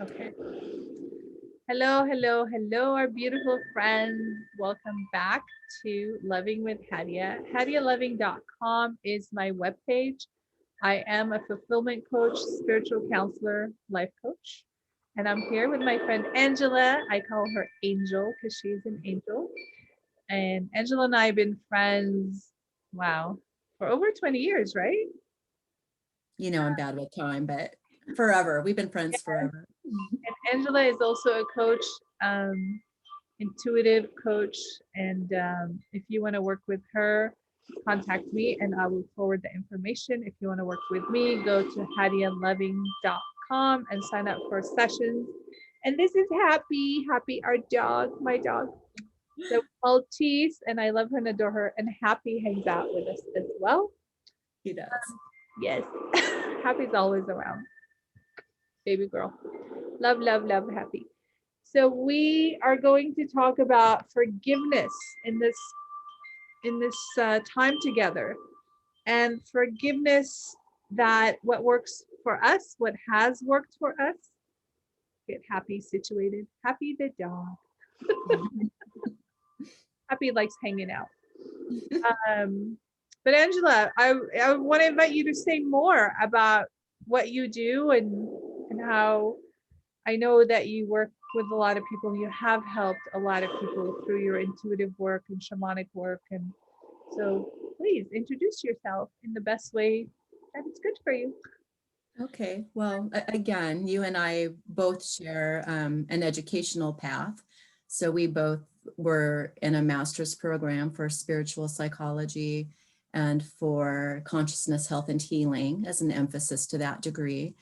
Okay. Hello, hello, hello, our beautiful friends. Welcome back to Loving with Hadia. HadiaLoving.com is my webpage. I am a fulfillment coach, spiritual counselor, life coach. And I'm here with my friend Angela. I call her Angel because she's an angel. And Angela and I have been friends, wow, for over 20 years, right? You know, I'm bad with time, but forever. We've been friends forever. And Angela is also a coach, intuitive coach. And if you want to work with her, contact me and I will forward the information. If you want to work with me, go to hadialoving.com and sign up for sessions. And this is Happy, our dog, my dog, the Maltese, and I love her and adore her. And Happy hangs out with us as well. He does. Yes, Happy's always around, baby girl. Love, love, love, Happy. So we are going to talk about forgiveness in this time together, and forgiveness, that what works for us, what has worked for us. Get Happy situated. Happy the dog. Happy likes hanging out. Um, but Angela, I want to invite you to say more about what you do and how I know that you work with a lot of people. You have helped a lot of people through your intuitive work and shamanic work. And so please introduce yourself in the best way that it's good for you. Okay. Well, again, you and I both share an educational path. So we both were in a master's program for spiritual psychology and for consciousness, health, and healing as an emphasis to that degree.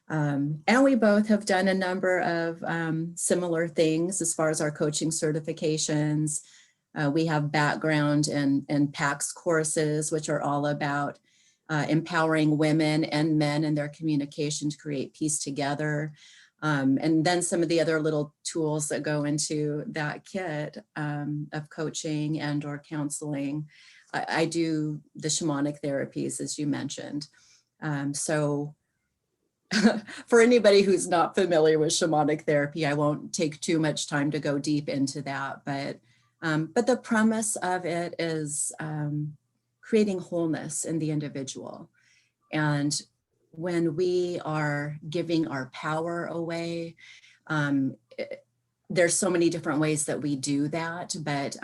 And we both have done a number of similar things as far as our coaching certifications. We have background in PAX courses, which are all about empowering women and men in their communication to create peace together. And then some of the other little tools that go into that kit of coaching and or counseling. I do the shamanic therapies, as you mentioned. So for anybody who's not familiar with shamanic therapy, I won't take too much time to go deep into that, but the premise of it is creating wholeness in the individual. And when we are giving our power away, there's so many different ways that we do that, but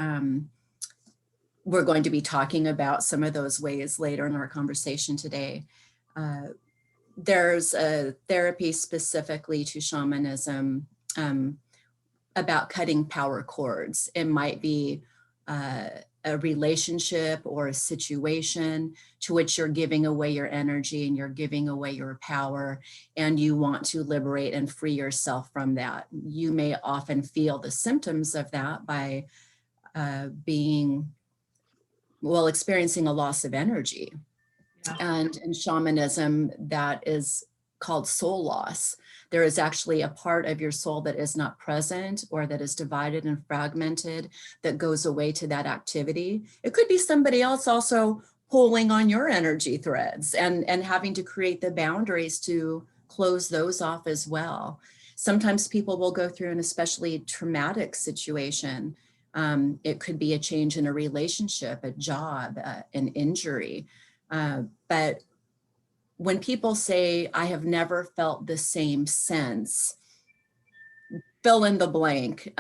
we're going to be talking about some of those ways later in our conversation today. There's a therapy specifically to shamanism about cutting power cords. It might be a relationship or a situation to which you're giving away your energy and you're giving away your power, and you want to liberate and free yourself from that. You may often feel the symptoms of that by experiencing a loss of energy. Yeah. And in shamanism, that is called soul loss. There is actually a part of your soul that is not present or that is divided and fragmented that goes away to that activity. It could be somebody else also pulling on your energy threads and having to create the boundaries to close those off as well. Sometimes people will go through an especially traumatic situation. It could be a change in a relationship, a job, an injury. But when people say, I have never felt the same sense, fill in the blank.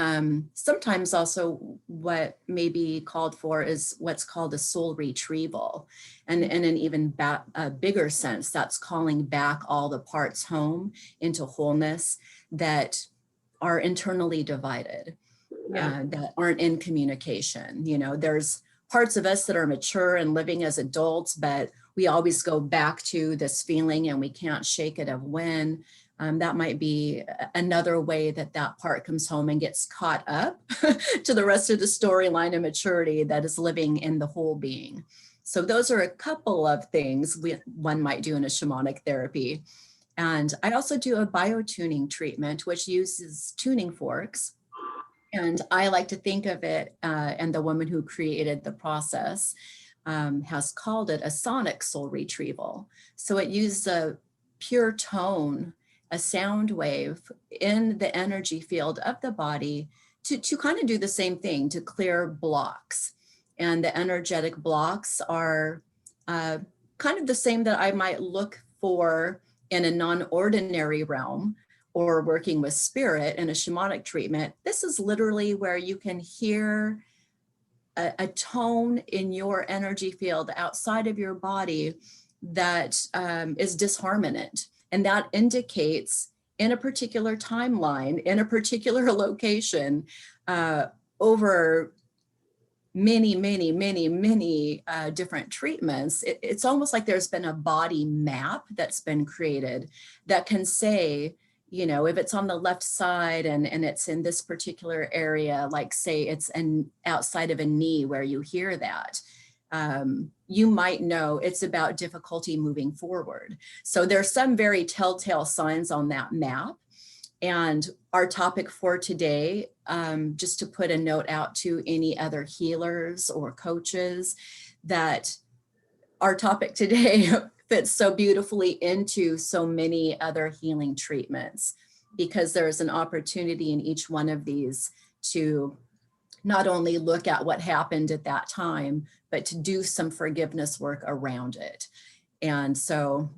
Sometimes also what may be called for is what's called a soul retrieval. And in an even bigger sense, that's calling back all the parts home into wholeness that are internally divided, that aren't in communication. You know, there's parts of us that are mature and living as adults, but we always go back to this feeling and we can't shake it of when. That might be another way that that part comes home and gets caught up to the rest of the storyline of maturity that is living in the whole being. So those are a couple of things one might do in a shamanic therapy. And I also do a biotuning treatment, which uses tuning forks. And I like to think of it, and the woman who created the process has called it a sonic soul retrieval. So it uses a pure tone a sound wave in the energy field of the body to kind of do the same thing, to clear blocks. And the energetic blocks are kind of the same that I might look for in a non-ordinary realm or working with spirit in a shamanic treatment. This is literally where you can hear a tone in your energy field outside of your body that is disharmonious. And that indicates in a particular timeline, in a particular location, over many different treatments, it's almost like there's been a body map that's been created that can say, you know, if it's on the left side and it's in this particular area, like say it's outside of a knee where you hear that, you might know it's about difficulty moving forward. So there's some very telltale signs on that map. And our topic for today, just to put a note out to any other healers or coaches, that our topic today fits so beautifully into so many other healing treatments, because there's an opportunity in each one of these to not only look at what happened at that time, but to do some forgiveness work around it. And so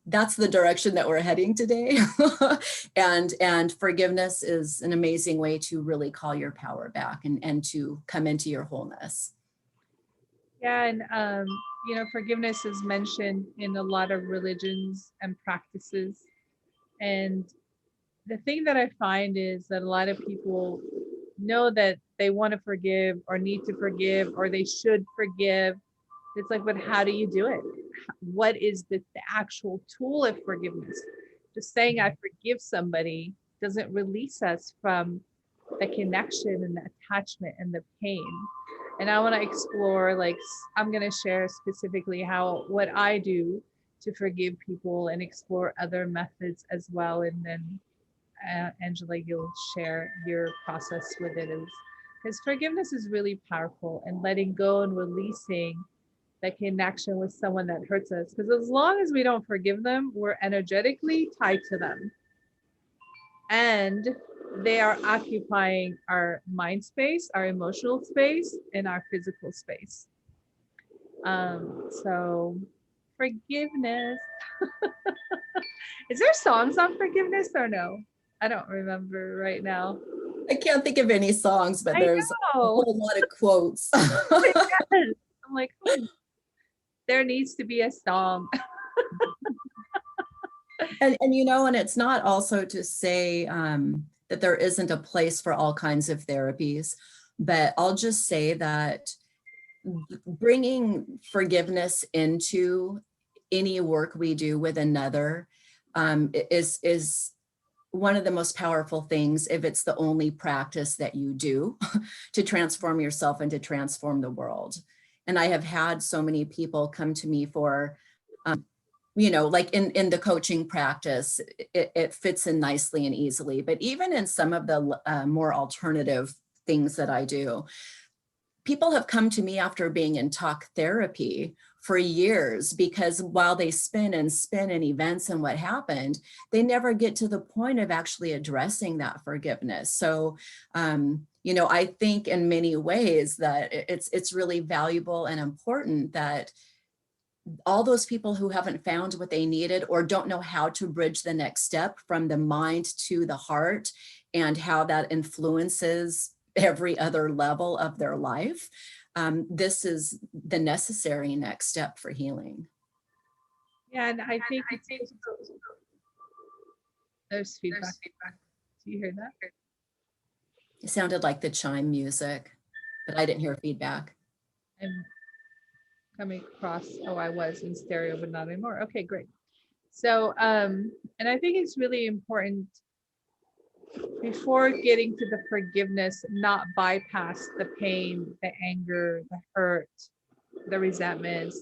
that's the direction that we're heading today. and forgiveness is an amazing way to really call your power back and to come into your wholeness. Yeah, and you know, forgiveness is mentioned in a lot of religions and practices. And the thing that I find is that a lot of people know that they want to forgive or need to forgive or they should forgive. It's like, but how do you do it? What is the actual tool of forgiveness? Just saying I forgive somebody doesn't release us from the connection and the attachment and the pain. And I want to explore, like, I'm going to share specifically what I do to forgive people and explore other methods as well. And then Angela, you'll share your process with it, because forgiveness is really powerful, and letting go and releasing that connection with someone that hurts us. Because as long as we don't forgive them, we're energetically tied to them. And they are occupying our mind space, our emotional space, and our physical space. So forgiveness. Is there songs on forgiveness or no? I don't remember right now. I can't think of any songs, but there's a whole lot of quotes. I'm like, there needs to be a song. and you know, and it's not also to say that there isn't a place for all kinds of therapies, but I'll just say that bringing forgiveness into any work we do with another is one of the most powerful things, if it's the only practice that you do to transform yourself and to transform the world. And I have had so many people come to me for, you know, like in the coaching practice, it fits in nicely and easily. But even in some of the more alternative things that I do, people have come to me after being in talk therapy for years, because while they spin in events and what happened, they never get to the point of actually addressing that forgiveness. So, you know, I think in many ways that it's really valuable and important that all those people who haven't found what they needed or don't know how to bridge the next step from the mind to the heart and how that influences every other level of their life, this is the necessary next step for healing. Yeah, and I think there's feedback. Do you hear that? It sounded like the chime music, but I didn't hear feedback. I'm coming across, oh, I was in stereo, but not anymore. Okay, great. So, and I think it's really important before getting to the forgiveness, not bypass the pain, the anger, the hurt, the resentments.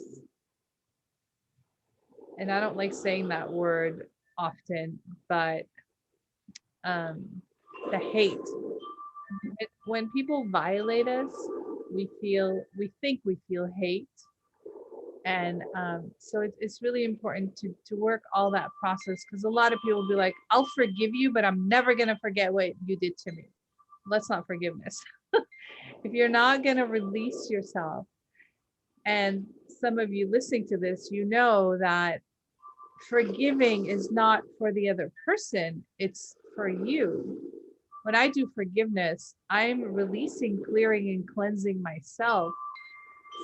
And I don't like saying that word often, but the hate. When people violate us, we think we feel hate. And so it's really important to work all that process, because a lot of people will be like, I'll forgive you, but I'm never going to forget what you did to me. That's not forgiveness. If you're not going to release yourself, and some of you listening to this, you know that forgiving is not for the other person, it's for you. When I do forgiveness, I'm releasing, clearing, and cleansing myself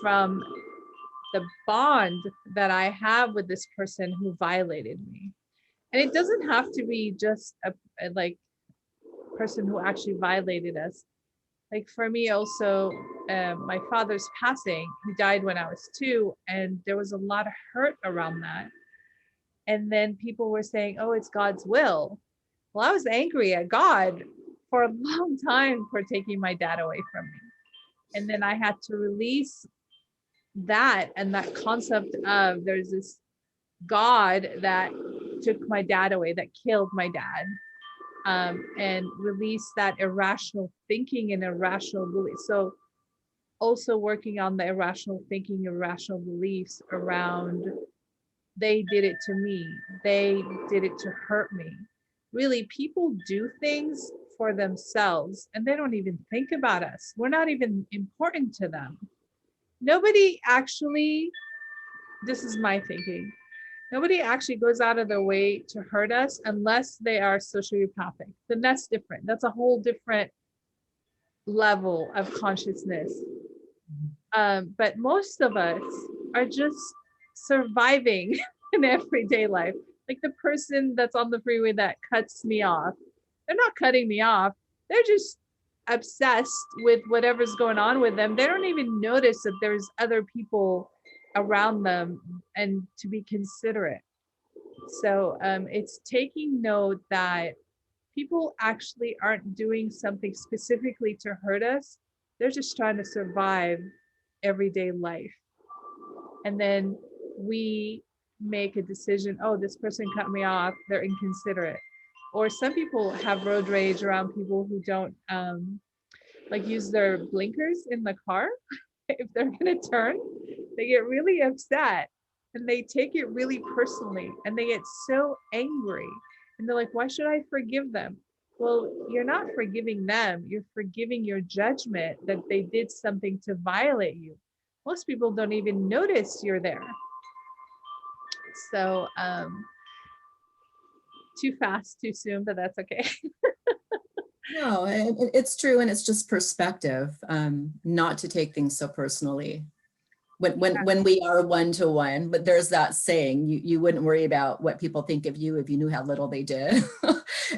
from the bond that I have with this person who violated me. And it doesn't have to be just a like person who actually violated us. Like for me also, my father's passing, he died when I was 2, and there was a lot of hurt around that. And then people were saying, oh, it's God's will. Well, I was angry at God for a long time for taking my dad away from me. And then I had to release that, and that concept of there's this God that took my dad away, that killed my dad, and release that irrational thinking and irrational belief. So also working on the irrational thinking, irrational beliefs around they did it to me, they did it to hurt me. Really, people do things for themselves and they don't even think about us. We're not even important to them. Nobody actually, this is my thinking, nobody actually goes out of their way to hurt us unless they are sociopathic. Then that's different. That's a whole different level of consciousness. But most of us are just surviving in everyday life. Like the person that's on the freeway that cuts me off, they're not cutting me off. They're just obsessed with whatever's going on with them. They don't even notice that there's other people around them and to be considerate. So it's taking note that people actually aren't doing something specifically to hurt us. They're just trying to survive everyday life. And then we make a decision, oh, this person cut me off, they're inconsiderate. Or some people have road rage around people who don't like use their blinkers in the car. If they're going to turn, they get really upset and they take it really personally and they get so angry. And they're like, why should I forgive them? Well, you're not forgiving them. You're forgiving your judgment that they did something to violate you. Most people don't even notice you're there. So too fast, too soon, but that's okay. No, it's true. And it's just perspective, not to take things so personally. When we are one-to-one, but there's that saying, you wouldn't worry about what people think of you if you knew how little they did.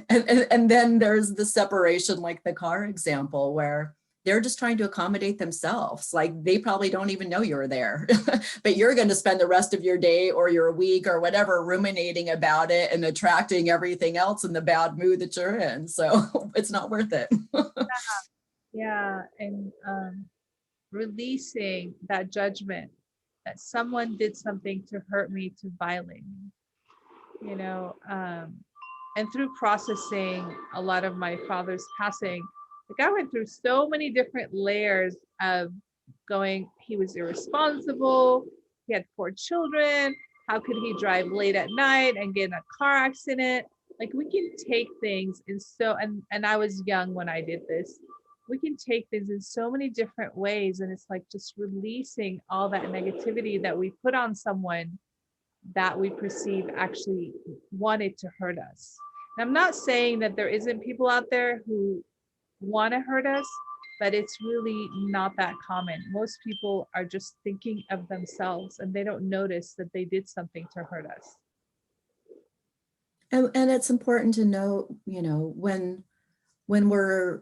and then there's the separation, like the car example, where they're just trying to accommodate themselves. Like they probably don't even know you're there, but you're going to spend the rest of your day or your week or whatever ruminating about it and attracting everything else in the bad mood that you're in. So it's not worth it. Yeah. And releasing that judgment that someone did something to hurt me, to violate me, you know, and through processing a lot of my father's passing, like I went through so many different layers of going, he was irresponsible, he had 4 children, how could he drive late at night and get in a car accident? Like we can take things in so, and I was young when I did this, we can take things in so many different ways. And it's like just releasing all that negativity that we put on someone that we perceive actually wanted to hurt us. And I'm not saying that there isn't people out there who want to hurt us, but it's really not that common. Most people are just thinking of themselves and they don't notice that they did something to hurt us. And it's important to know, when we're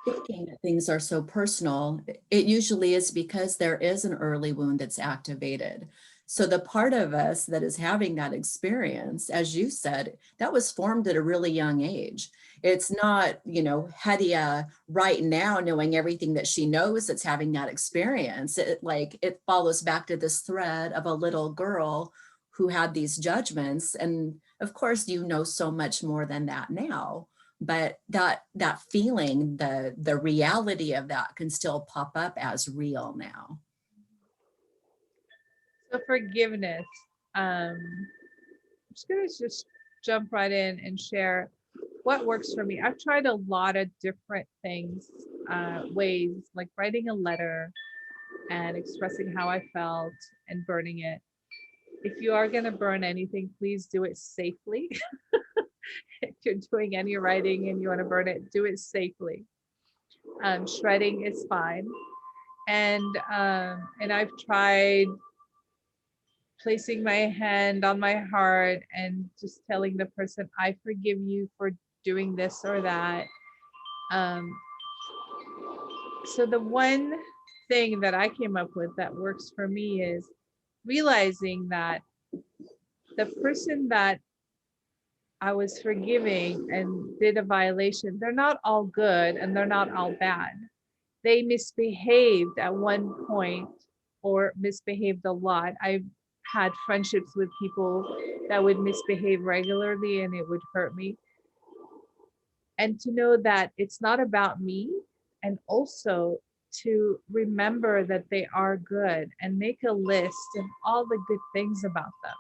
thinking that things are so personal, it usually is because there is an early wound that's activated. So the part of us that is having that experience, as you said, that was formed at a really young age. It's not, Hadia right now knowing everything that she knows that's having that experience. It follows back to this thread of a little girl who had these judgments. And of course, you know so much more than that now. But that feeling, the reality of that can still pop up as real now. So forgiveness. I'm just gonna jump right in and share what works for me. I've tried a lot of different things, ways, like writing a letter and expressing how I felt and burning it. If you are going to burn anything, please do it safely. If you're doing any writing and you want to burn it, do it safely. Shredding is fine. And I've tried placing my hand on my heart and just telling the person, I forgive you for doing this or that. Um, so the one thing that I came up with that works for me is realizing that the person that I was forgiving and did a violation, they're not all good and they're not all bad. They misbehaved at one point or misbehaved a lot. I've had friendships with people that would misbehave regularly and it would hurt me. And to know that it's not about me, and also to remember that they are good and make a list of all the good things about them,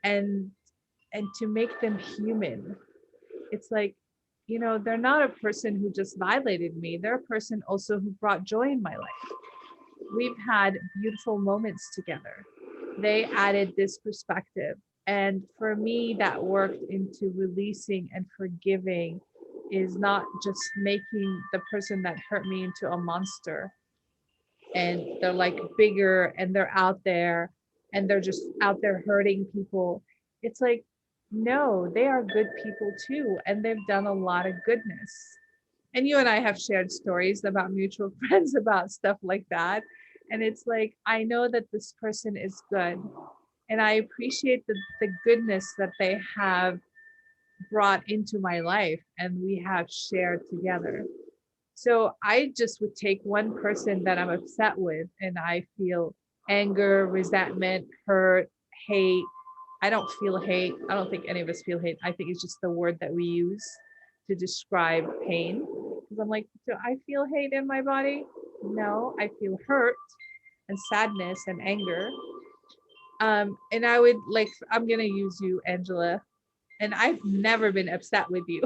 and to make them human. It's like, they're not a person who just violated me. They're a person also who brought joy in my life. We've had beautiful moments together. They added this perspective. And for me, that worked into releasing and forgiving, is not just making the person that hurt me into a monster and they're like bigger and they're out there and they're just out there hurting people. It's like, no, they are good people too. And they've done a lot of goodness. And you and I have shared stories about mutual friends about stuff like that. And it's like, I know that this person is good. And I appreciate the goodness that they have brought into my life and we have shared together. So I just would take one person that I'm upset with and I feel anger, resentment, hurt, hate. I don't feel hate. I don't think any of us feel hate. I think it's just the word that we use to describe pain. Because I'm like, do I feel hate in my body? No, I feel hurt and sadness and anger. And I would like, I'm going to use you, Angela. And I've never been upset with you,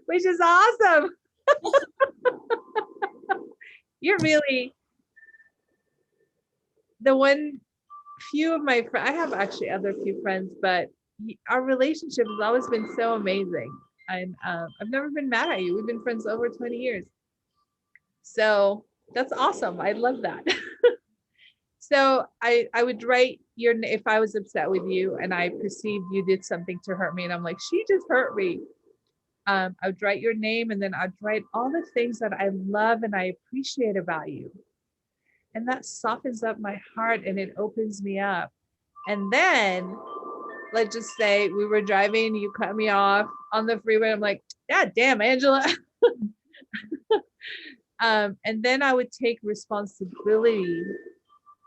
which is awesome. You're really the one. Few of my friends, I have actually other few friends, but our relationship has always been so amazing. And I've never been mad at you. We've been friends over 20 years. So that's awesome. I love that. So I would write if I was upset with you and I perceived you did something to hurt me and I'm like, she just hurt me. I would write your name and then I'd write all the things that I love and I appreciate about you. And that softens up my heart and it opens me up. And then let's just say we were driving, you cut me off on the freeway. I'm like, God damn, Angela. And then I would take responsibility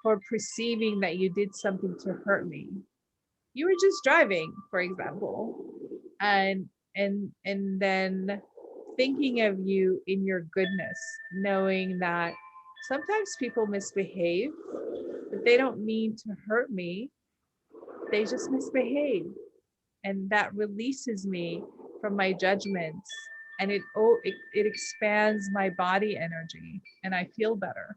for perceiving that you did something to hurt me. You were just driving, for example, and then thinking of you in your goodness, knowing that sometimes people misbehave, but they don't mean to hurt me. They just misbehave. And that releases me from my judgments. And it expands my body energy and I feel better.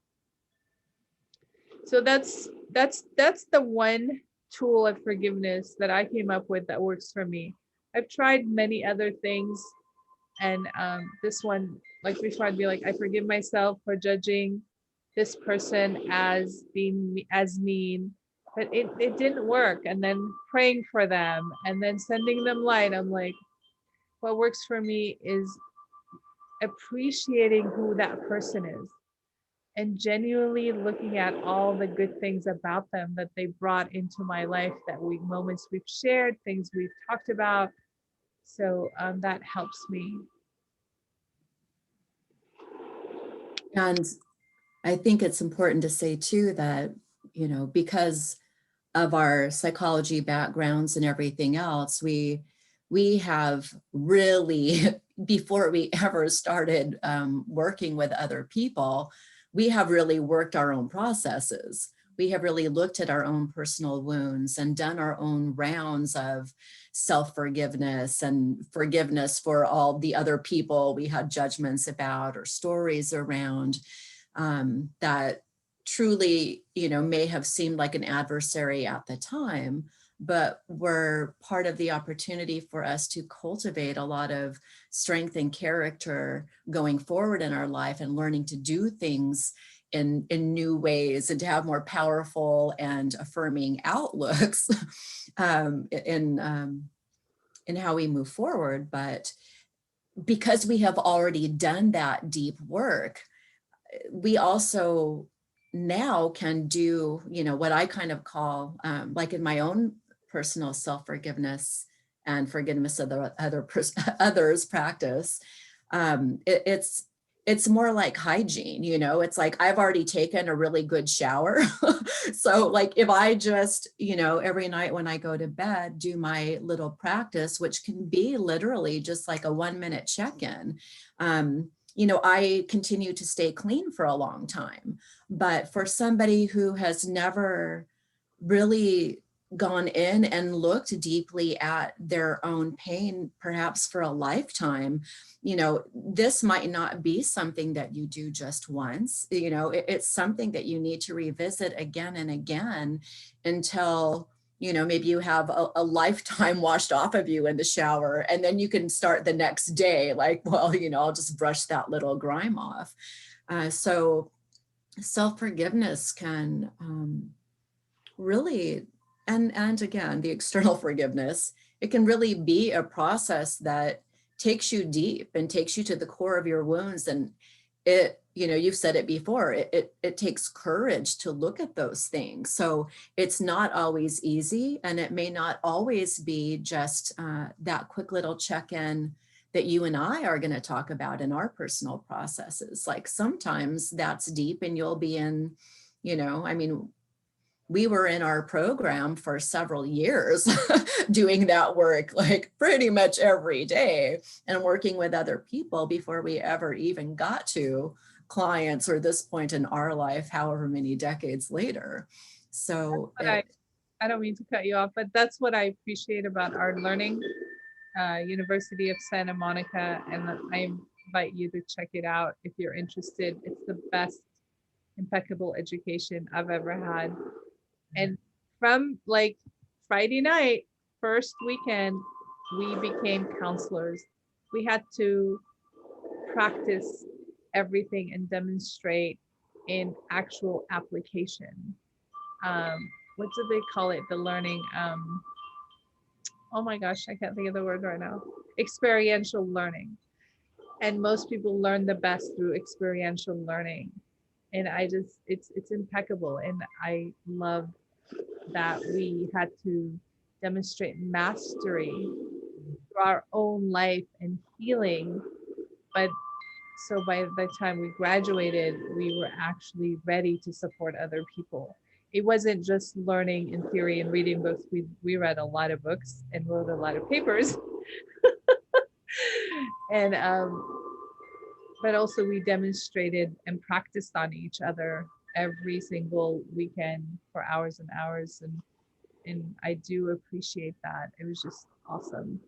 So that's the one tool of forgiveness that I came up with that works for me. I've tried many other things. And this one, like before, I'd be like, I forgive myself for judging this person as being as mean, but it didn't work. And then praying for them and then sending them light. I'm like, what works for me is appreciating who that person is and genuinely looking at all the good things about them that they brought into my life, moments we've shared, things we've talked about. So that helps me. And I think it's important to say too that, because of our psychology backgrounds and everything else, we have really, before we ever started working with other people, we have really worked our own processes. We have really looked at our own personal wounds and done our own rounds of self-forgiveness and forgiveness for all the other people we had judgments about or stories around, that truly, may have seemed like an adversary at the time, but were part of the opportunity for us to cultivate a lot of strength and character going forward in our life and learning to do things in new ways and to have more powerful and affirming outlooks in how we move forward. But because we have already done that deep work, we also now can do, what I kind of call, like in my own personal self-forgiveness and forgiveness of the others practice, it's more like hygiene, it's like I've already taken a really good shower. So like if I just, every night when I go to bed, do my little practice, which can be literally just like a 1-minute check-in, I continue to stay clean for a long time. But for somebody who has never really gone in and looked deeply at their own pain, perhaps for a lifetime, this might not be something that you do just once. It's something that you need to revisit again and again until, maybe you have a lifetime washed off of you in the shower, and then you can start the next day like, well, I'll just brush that little grime off. So self-forgiveness can really, and again, the external forgiveness, it can really be a process that takes you deep and takes you to the core of your wounds. And it, you've said it before, it takes courage to look at those things. So it's not always easy, and it may not always be just that quick little check-in that you and I are going to talk about in our personal processes. Like sometimes that's deep, and you'll be in, we were in our program for several years doing that work, like pretty much every day, and working with other people before we ever even got to clients or this point in our life, however many decades later. So I don't mean to cut you off, but that's what I appreciate about our learning, University of Santa Monica. And I invite you to check it out if you're interested. It's the best impeccable education I've ever had. And from like Friday night, first weekend, we became counselors. We had to practice everything and demonstrate in actual application. What do they call it? The learning. Oh my gosh, I can't think of the word right now. Experiential learning. And most people learn the best through experiential learning. And it's impeccable. And I love that we had to demonstrate mastery through our own life and healing. But so by the time we graduated, we were actually ready to support other people. It wasn't just learning in theory and reading books. We read a lot of books and wrote a lot of papers. And but also we demonstrated and practiced on each other every single weekend for hours and hours. And I do appreciate that. It was just awesome.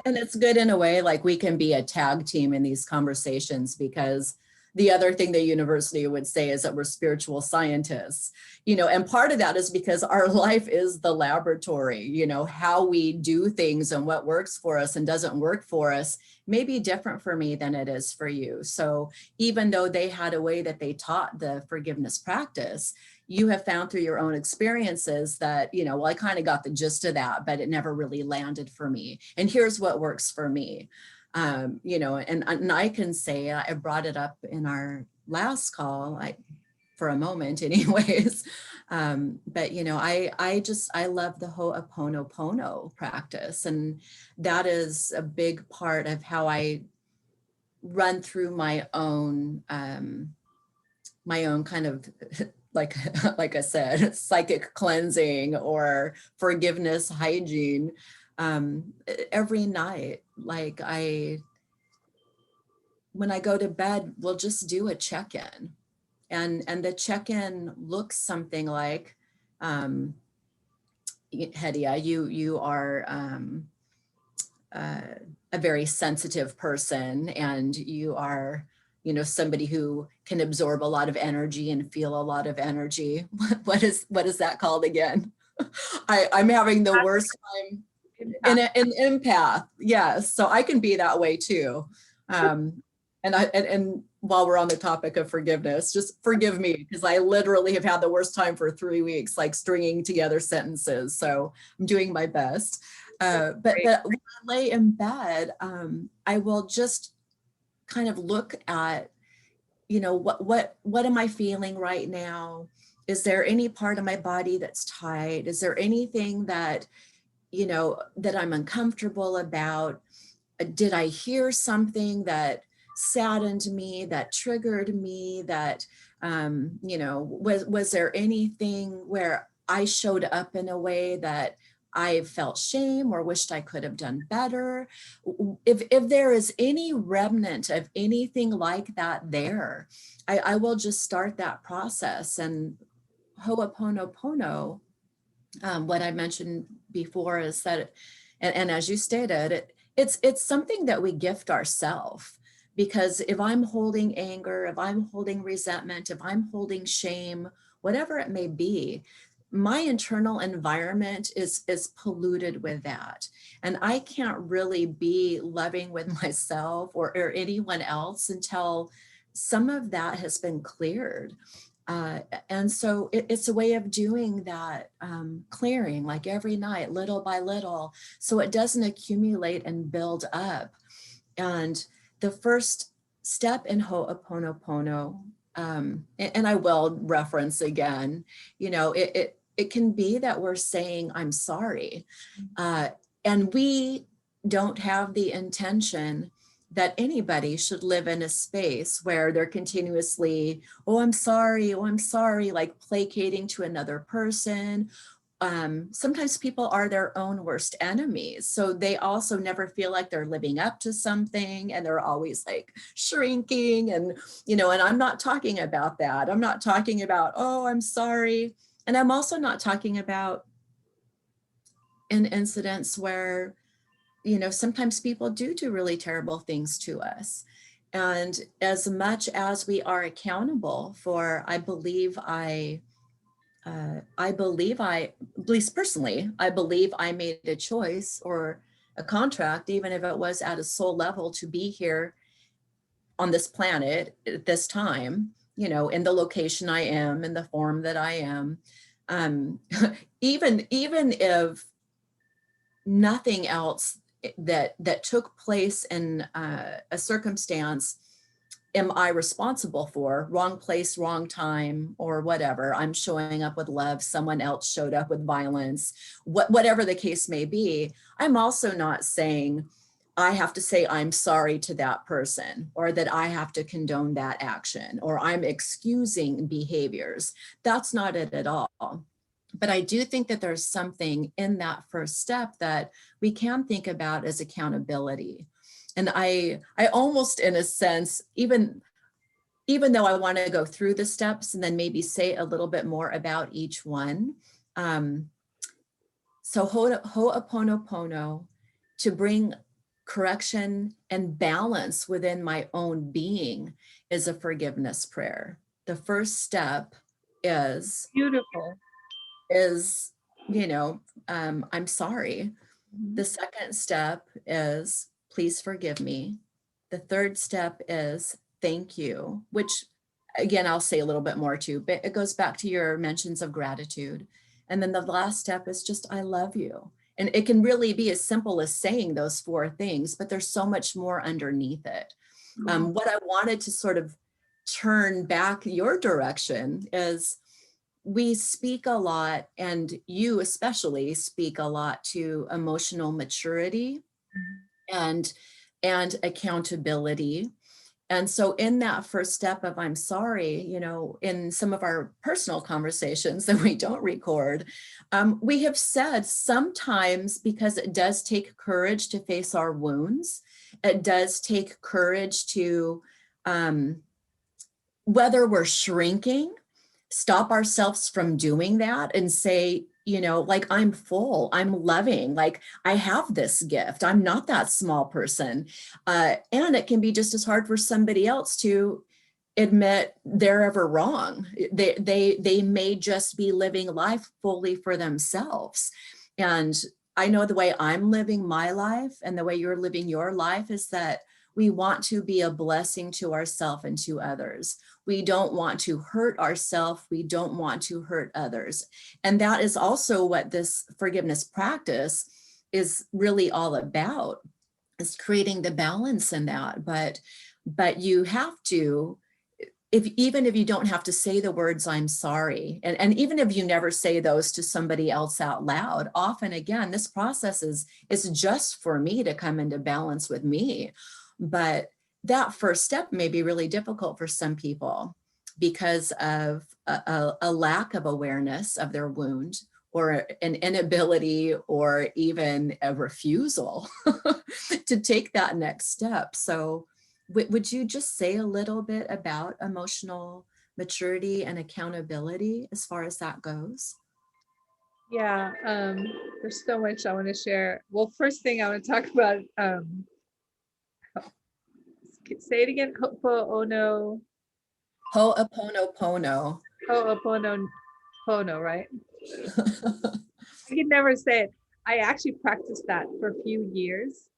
And it's good in a way, like we can be a tag team in these conversations, because the other thing the university would say is that we're spiritual scientists, and part of that is because our life is the laboratory. How we do things and what works for us and doesn't work for us may be different for me than it is for you. So even though they had a way that they taught the forgiveness practice, you have found through your own experiences that, well, I kind of got the gist of that, but it never really landed for me. And here's what works for me. And I can say, I brought it up in our last call, for a moment anyways. But, I love the Ho'oponopono practice. And that is a big part of how I run through my own kind of like I said, psychic cleansing or forgiveness hygiene every night. When I go to bed, we'll just do a check-in. And the check-in looks something like, Hedia, you are a very sensitive person, and you are, you know, somebody who can absorb a lot of energy and feel a lot of energy. What is that called again? I'm having the worst time. An empath, yes. So I can be that way too. And while we're on the topic of forgiveness, just forgive me, because I literally have had the worst time for 3 weeks, like stringing together sentences. So I'm doing my best. But when I lay in bed, I will just kind of look at, you know, what am I feeling right now? Is there any part of my body that's tight? Is there anything that, you know, that I'm uncomfortable about? Did I hear something that saddened me, that triggered me, that, you know, was there anything where I showed up in a way that I felt shame or wished I could have done better? If there is any remnant of anything like that there, I will just start that process. And Ho'oponopono, what I mentioned before is that, and as you stated, it's something that we gift ourselves. Because if I'm holding anger, if I'm holding resentment, if I'm holding shame, whatever it may be, my internal environment is polluted with that. And I can't really be loving with myself or anyone else until some of that has been cleared. And so it's a way of doing that, clearing, like every night, little by little, so it doesn't accumulate and build up. And the first step in Ho'oponopono, and I will reference again, you know, it can be that we're saying, I'm sorry. And we don't have the intention that anybody should live in a space where they're continuously, oh, I'm sorry, like placating to another person. Sometimes people are their own worst enemies. So they also never feel like they're living up to something, and they're always like shrinking. And, you know, and I'm not talking about that. I'm not talking about, oh, I'm sorry. And I'm also not talking about in incidents where, you know, sometimes people do really terrible things to us. And as much as we are accountable for, at least personally, I believe I made a choice or a contract, even if it was at a soul level, to be here on this planet at this time, you know, in the location I am, in the form that I am. Even if nothing else that took place in a circumstance am I responsible for, wrong place, wrong time, or whatever. I'm showing up with love, someone else showed up with violence, whatever the case may be. I'm also not saying I have to say I'm sorry to that person, or that I have to condone that action, or I'm excusing behaviors. That's not it at all. But I do think that there's something in that first step that we can think about as accountability. And I almost, in a sense, even though I want to go through the steps and then maybe say a little bit more about each one. So Ho'oponopono, to bring correction and balance within my own being, is a forgiveness prayer. The first step is Beautiful. You know, I'm sorry. The second step is, please forgive me. The third step is, thank you, which again, I'll say a little bit more too, but it goes back to your mentions of gratitude. And then the last step is just, I love you. And it can really be as simple as saying those 4 things, but there's so much more underneath it. What I wanted to sort of turn back your direction is, we speak a lot, and you especially speak a lot, to emotional maturity and accountability. And so in that first step of I'm sorry, you know, in some of our personal conversations that we don't record, we have said sometimes, because it does take courage to face our wounds, it does take courage to whether we're shrinking, stop ourselves from doing that and say, like, I'm full, I'm loving, like I have this gift. I'm not that small person. And it can be just as hard for somebody else to admit they're ever wrong. They may just be living life fully for themselves. And I know the way I'm living my life and the way you're living your life is that we want to be a blessing to ourselves and to others. We don't want to hurt ourselves. We don't want to hurt others. And that is also what this forgiveness practice is really all about, is creating the balance in that. But you have to, even if you don't have to say the words, I'm sorry, and even if you never say those to somebody else out loud, often, again, this process is just for me to come into balance with me. But that first step may be really difficult for some people because of a lack of awareness of their wound, or an inability, or even a refusal to take that next step. So would you just say a little bit about emotional maturity and accountability as far as that goes? Yeah, there's so much I want to share. Well, first thing I want to talk about, say it again, Ho'opono. Ho'oponopono. Ho'oponopono, right? I could never say it. I actually practiced that for a few years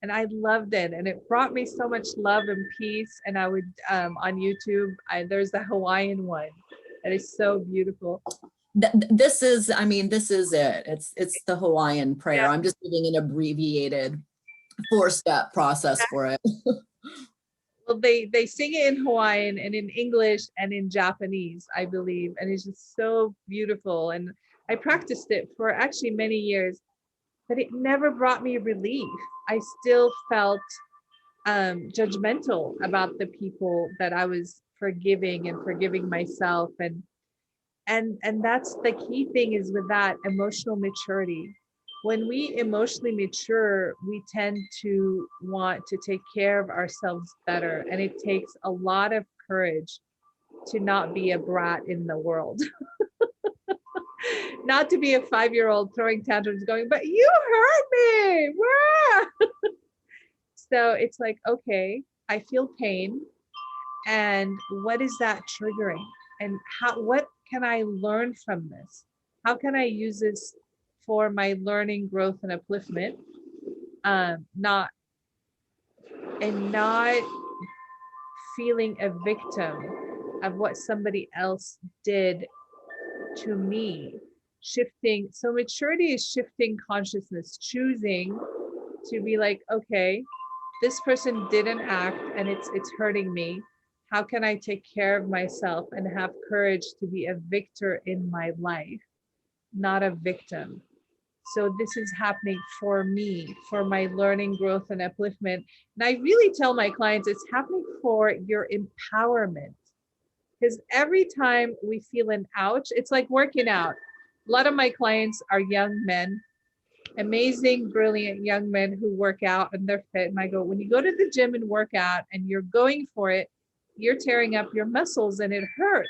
and I loved it. And it brought me so much love and peace. And I would, on YouTube, there's the Hawaiian one that is so beautiful. This is it. It's the Hawaiian prayer. Yeah. I'm just giving an abbreviated 4-step process for it. Well, they sing it in Hawaiian and in English and in Japanese, I believe. And it's just so beautiful. And I practiced it for actually many years, but it never brought me relief. I still felt judgmental about the people that I was forgiving and forgiving myself. And that's the key thing, is with that emotional maturity. When we emotionally mature, we tend to want to take care of ourselves better. And it takes a lot of courage to not be a brat in the world. Not to be a 5-year-old throwing tantrums going, but you hurt me. So it's like, okay, I feel pain. And what is that triggering? And what can I learn from this? How can I use this for my learning, growth, and upliftment? Not feeling a victim of what somebody else did to me. Shifting. So maturity is shifting consciousness, choosing to be like, okay, this person didn't act and it's hurting me. How can I take care of myself and have courage to be a victor in my life, not a victim? So this is happening for me, for my learning, growth, and upliftment. And I really tell my clients it's happening for your empowerment. Because every time we feel an ouch, it's like working out. A lot of my clients are young men, amazing, brilliant young men who work out and they're fit. And I go, when you go to the gym and work out and you're going for it, you're tearing up your muscles and it hurts.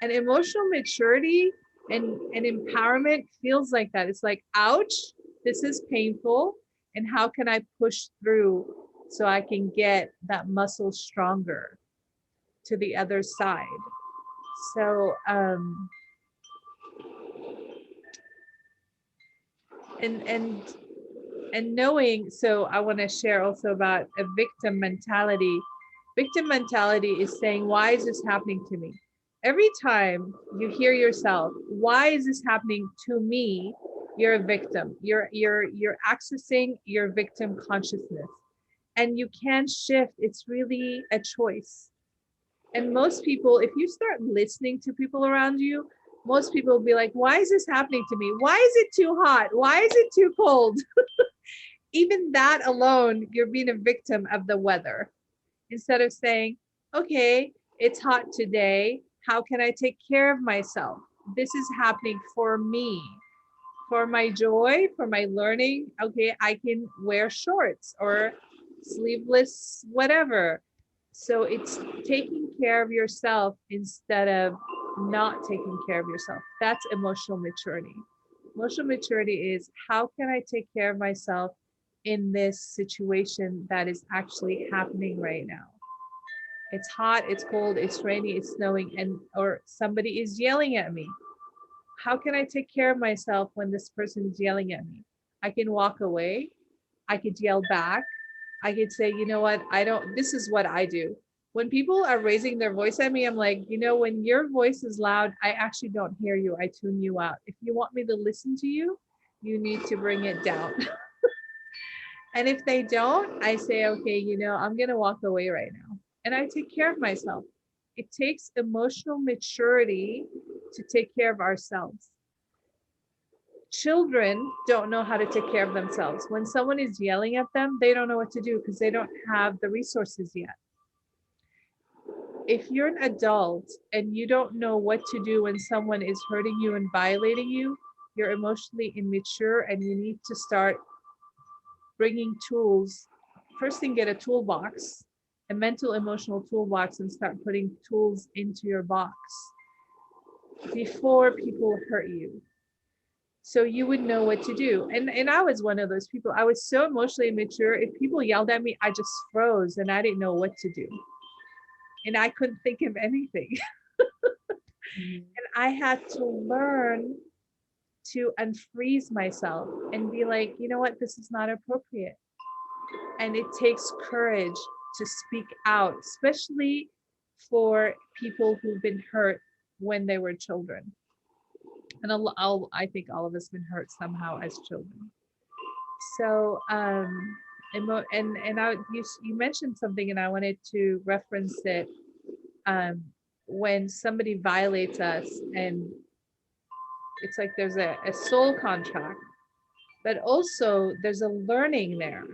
And emotional maturity and empowerment feels like that. It's like, ouch, this is painful. And how can I push through so I can get that muscle stronger to the other side? So, and knowing, so I want to share also about a victim mentality. Victim mentality is saying, why is this happening to me? Every time you hear yourself, why is this happening to me? You're a victim. You're accessing your victim consciousness, and you can shift. It's really a choice. And most people, if you start listening to people around you, most people will be like, why is this happening to me? Why is it too hot? Why is it too cold? Even that alone, you're being a victim of the weather. Instead of saying, okay, it's hot today. How can I take care of myself? This is happening for me, for my joy, for my learning. Okay, I can wear shorts or sleeveless, whatever. So it's taking care of yourself instead of not taking care of yourself. That's emotional maturity. Emotional maturity is, how can I take care of myself in this situation that is actually happening right now? It's hot, it's cold, it's rainy, it's snowing, and or somebody is yelling at me. How can I take care of myself when this person is yelling at me? I can walk away. I could yell back. I could say, you know what, this is what I do. When people are raising their voice at me, I'm like, when your voice is loud, I actually don't hear you. I tune you out. If you want me to listen to you, you need to bring it down. And if they don't, I say, okay, I'm going to walk away right now. And I take care of myself. It takes emotional maturity to take care of ourselves. Children don't know how to take care of themselves. When someone is yelling at them, they don't know what to do because they don't have the resources yet. If you're an adult and you don't know what to do when someone is hurting you and violating you, you're emotionally immature, and you need to start bringing tools. First thing, get a toolbox, a mental emotional toolbox, and start putting tools into your box before people hurt you. So you would know what to do. And I was one of those people. I was so emotionally immature. If people yelled at me, I just froze and I didn't know what to do. And I couldn't think of anything. And I had to learn to unfreeze myself and be like, you know what, this is not appropriate. And it takes courage to speak out, especially for people who've been hurt when they were children. And I think all of us been hurt somehow as children. So, you mentioned something, and I wanted to reference it. When somebody violates us, and it's like there's a soul contract, but also there's a learning there.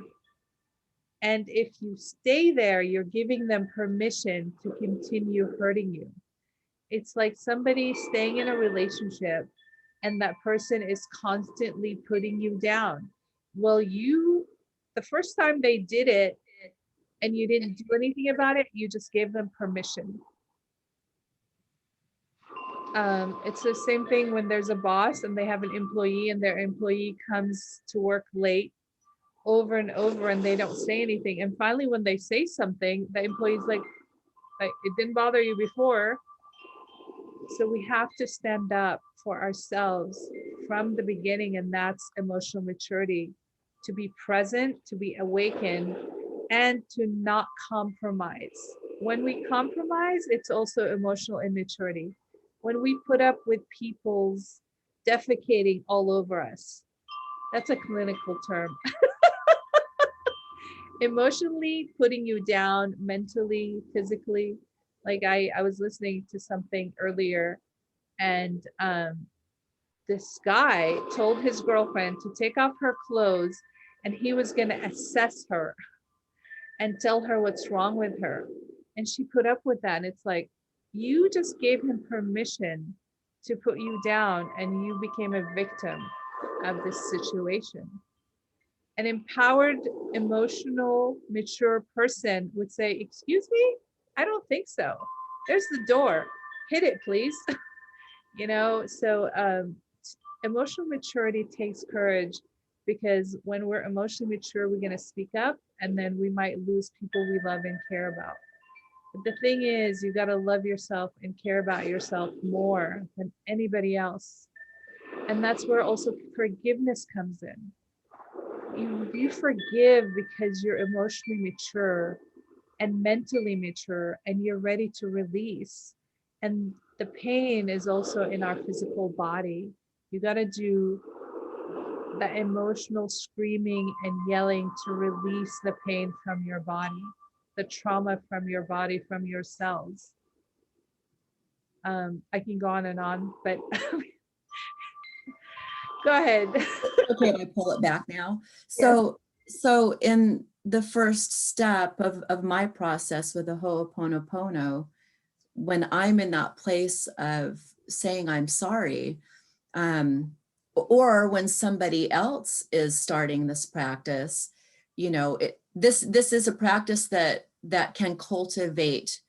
And if you stay there, you're giving them permission to continue hurting you. It's like somebody staying in a relationship and that person is constantly putting you down. Well, the first time they did it and you didn't do anything about it, you just gave them permission. It's the same thing when there's a boss and they have an employee and their employee comes to work late over and over and they don't say anything. And finally, when they say something, the employee's like, it didn't bother you before. So we have to stand up for ourselves from the beginning, and that's emotional maturity, to be present, to be awakened, and to not compromise. When we compromise, it's also emotional immaturity. When we put up with people's defecating all over us, that's a clinical term. Emotionally putting you down, mentally, physically. Like I was listening to something earlier, and this guy told his girlfriend to take off her clothes and he was going to assess her and tell her what's wrong with her. And she put up with that. And it's like, you just gave him permission to put you down and you became a victim of this situation. An empowered, emotional, mature person would say, excuse me, I don't think so. There's the door. Hit it, please. So emotional maturity takes courage, because when we're emotionally mature, we're going to speak up, and then we might lose people we love and care about. But the thing is, you got to love yourself and care about yourself more than anybody else. And that's where also forgiveness comes in. You forgive because you're emotionally mature and mentally mature, and you're ready to release. And the pain is also in our physical body. You got to do the emotional screaming and yelling to release the pain from your body, the trauma from your body, from your cells. I can go on, but go ahead. Okay, I pull it back now. So in the first step of my process with the Ho'oponopono, when I'm in that place of saying I'm sorry, or when somebody else is starting this practice, this is a practice that can cultivate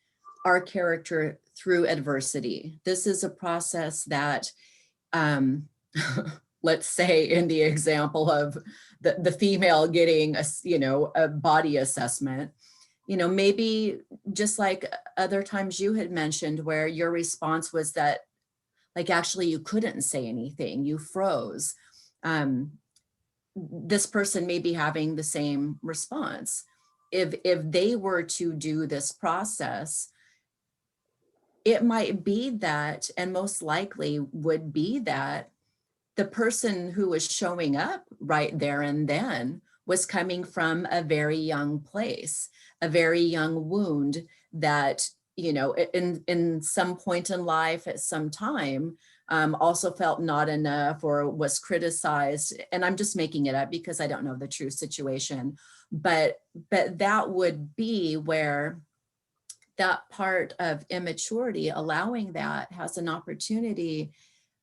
our character through adversity. This is a process that, let's say in the example of the female getting a body assessment, maybe just like other times you had mentioned where your response was that, like, actually you couldn't say anything, you froze. This person may be having the same response. If they were to do this process, it might be that, and most likely would be that, the person who was showing up right there and then was coming from a very young place, a very young wound that, in some point in life at some time, also felt not enough or was criticized. And I'm just making it up because I don't know the true situation, but that would be where that part of immaturity, allowing that, has an opportunity,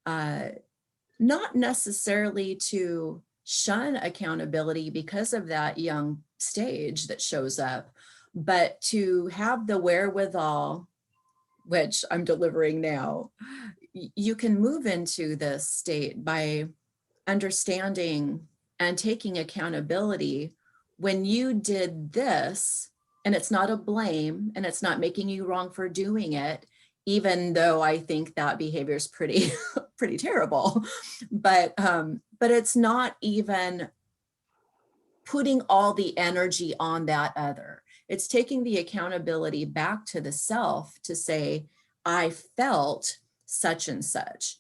not necessarily to shun accountability because of that young stage that shows up, but to have the wherewithal, which I'm delivering now. You can move into this state by understanding and taking accountability. When you did this, and it's not a blame and it's not making you wrong for doing it, even though I think that behavior is pretty pretty terrible, but it's not even putting all the energy on that other. It's taking the accountability back to the self to say, I felt such and such.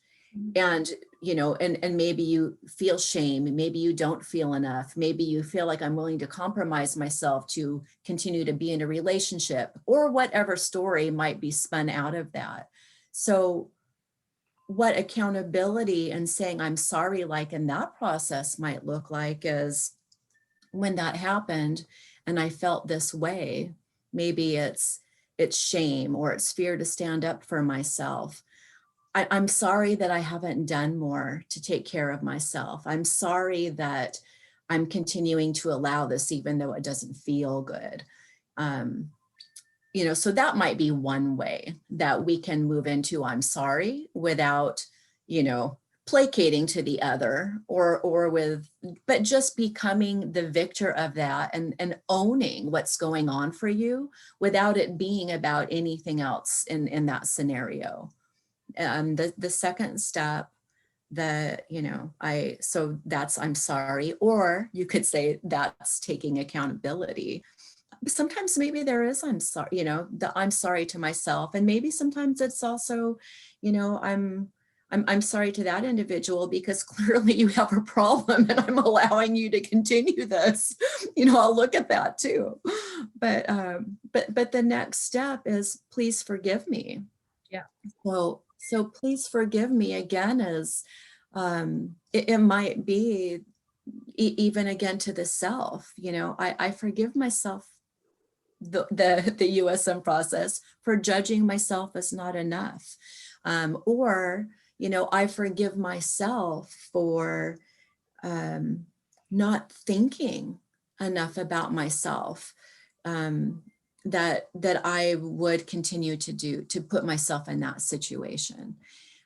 And, and maybe you feel shame, maybe you don't feel enough, maybe you feel like I'm willing to compromise myself to continue to be in a relationship, or whatever story might be spun out of that. So what accountability and saying I'm sorry, like in that process, might look like is, when that happened and I felt this way, maybe it's shame or it's fear to stand up for myself. I'm sorry that I haven't done more to take care of myself. I'm sorry that I'm continuing to allow this, even though it doesn't feel good. So that might be one way that we can move into I'm sorry without, placating to the other but just becoming the victor of that and owning what's going on for you without it being about anything else in that scenario. The second step, so that's I'm sorry, or you could say that's taking accountability. Sometimes maybe there is I'm sorry, the I'm sorry to myself, and maybe sometimes it's also, I'm sorry to that individual because clearly you have a problem and I'm allowing you to continue this. I'll look at that too. But the next step is please forgive me. Yeah. So please forgive me again is, it might be even again to the self, I forgive myself the USM process for judging myself as not enough. Or, I forgive myself for not thinking enough about myself, that I would continue to put myself in that situation.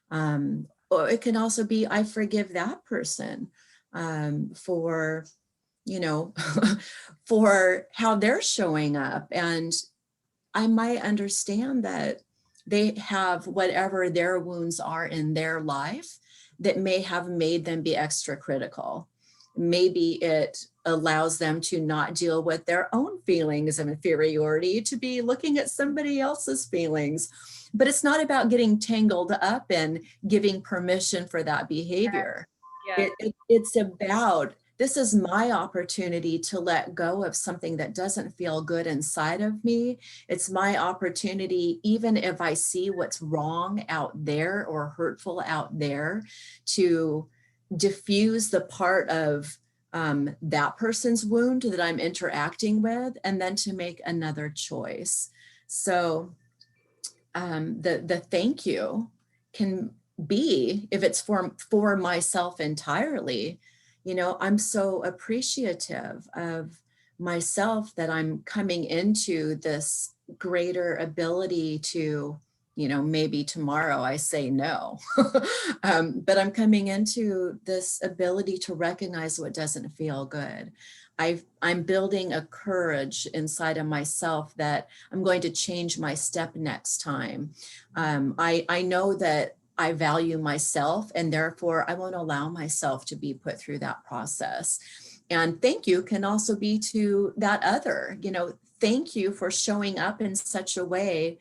Or it can also be, I forgive that person for, for how they're showing up. And I might understand that they have whatever their wounds are in their life that may have made them be extra critical. Maybe it allows them to not deal with their own feelings of inferiority, to be looking at somebody else's feelings. But it's not about getting tangled up in giving permission for that behavior. Yes. It's about, this is my opportunity to let go of something that doesn't feel good inside of me. It's my opportunity, even if I see what's wrong out there or hurtful out there, to diffuse the part of that person's wound that I'm interacting with, and then to make another choice. So the thank you can be, if it's for myself entirely, I'm so appreciative of myself that I'm coming into this greater ability to, maybe tomorrow I say no, but I'm coming into this ability to recognize what doesn't feel good. I'm building a courage inside of myself that I'm going to change my step next time. I know that I value myself, and therefore I won't allow myself to be put through that process. And thank you can also be to that other, thank you for showing up in such a way.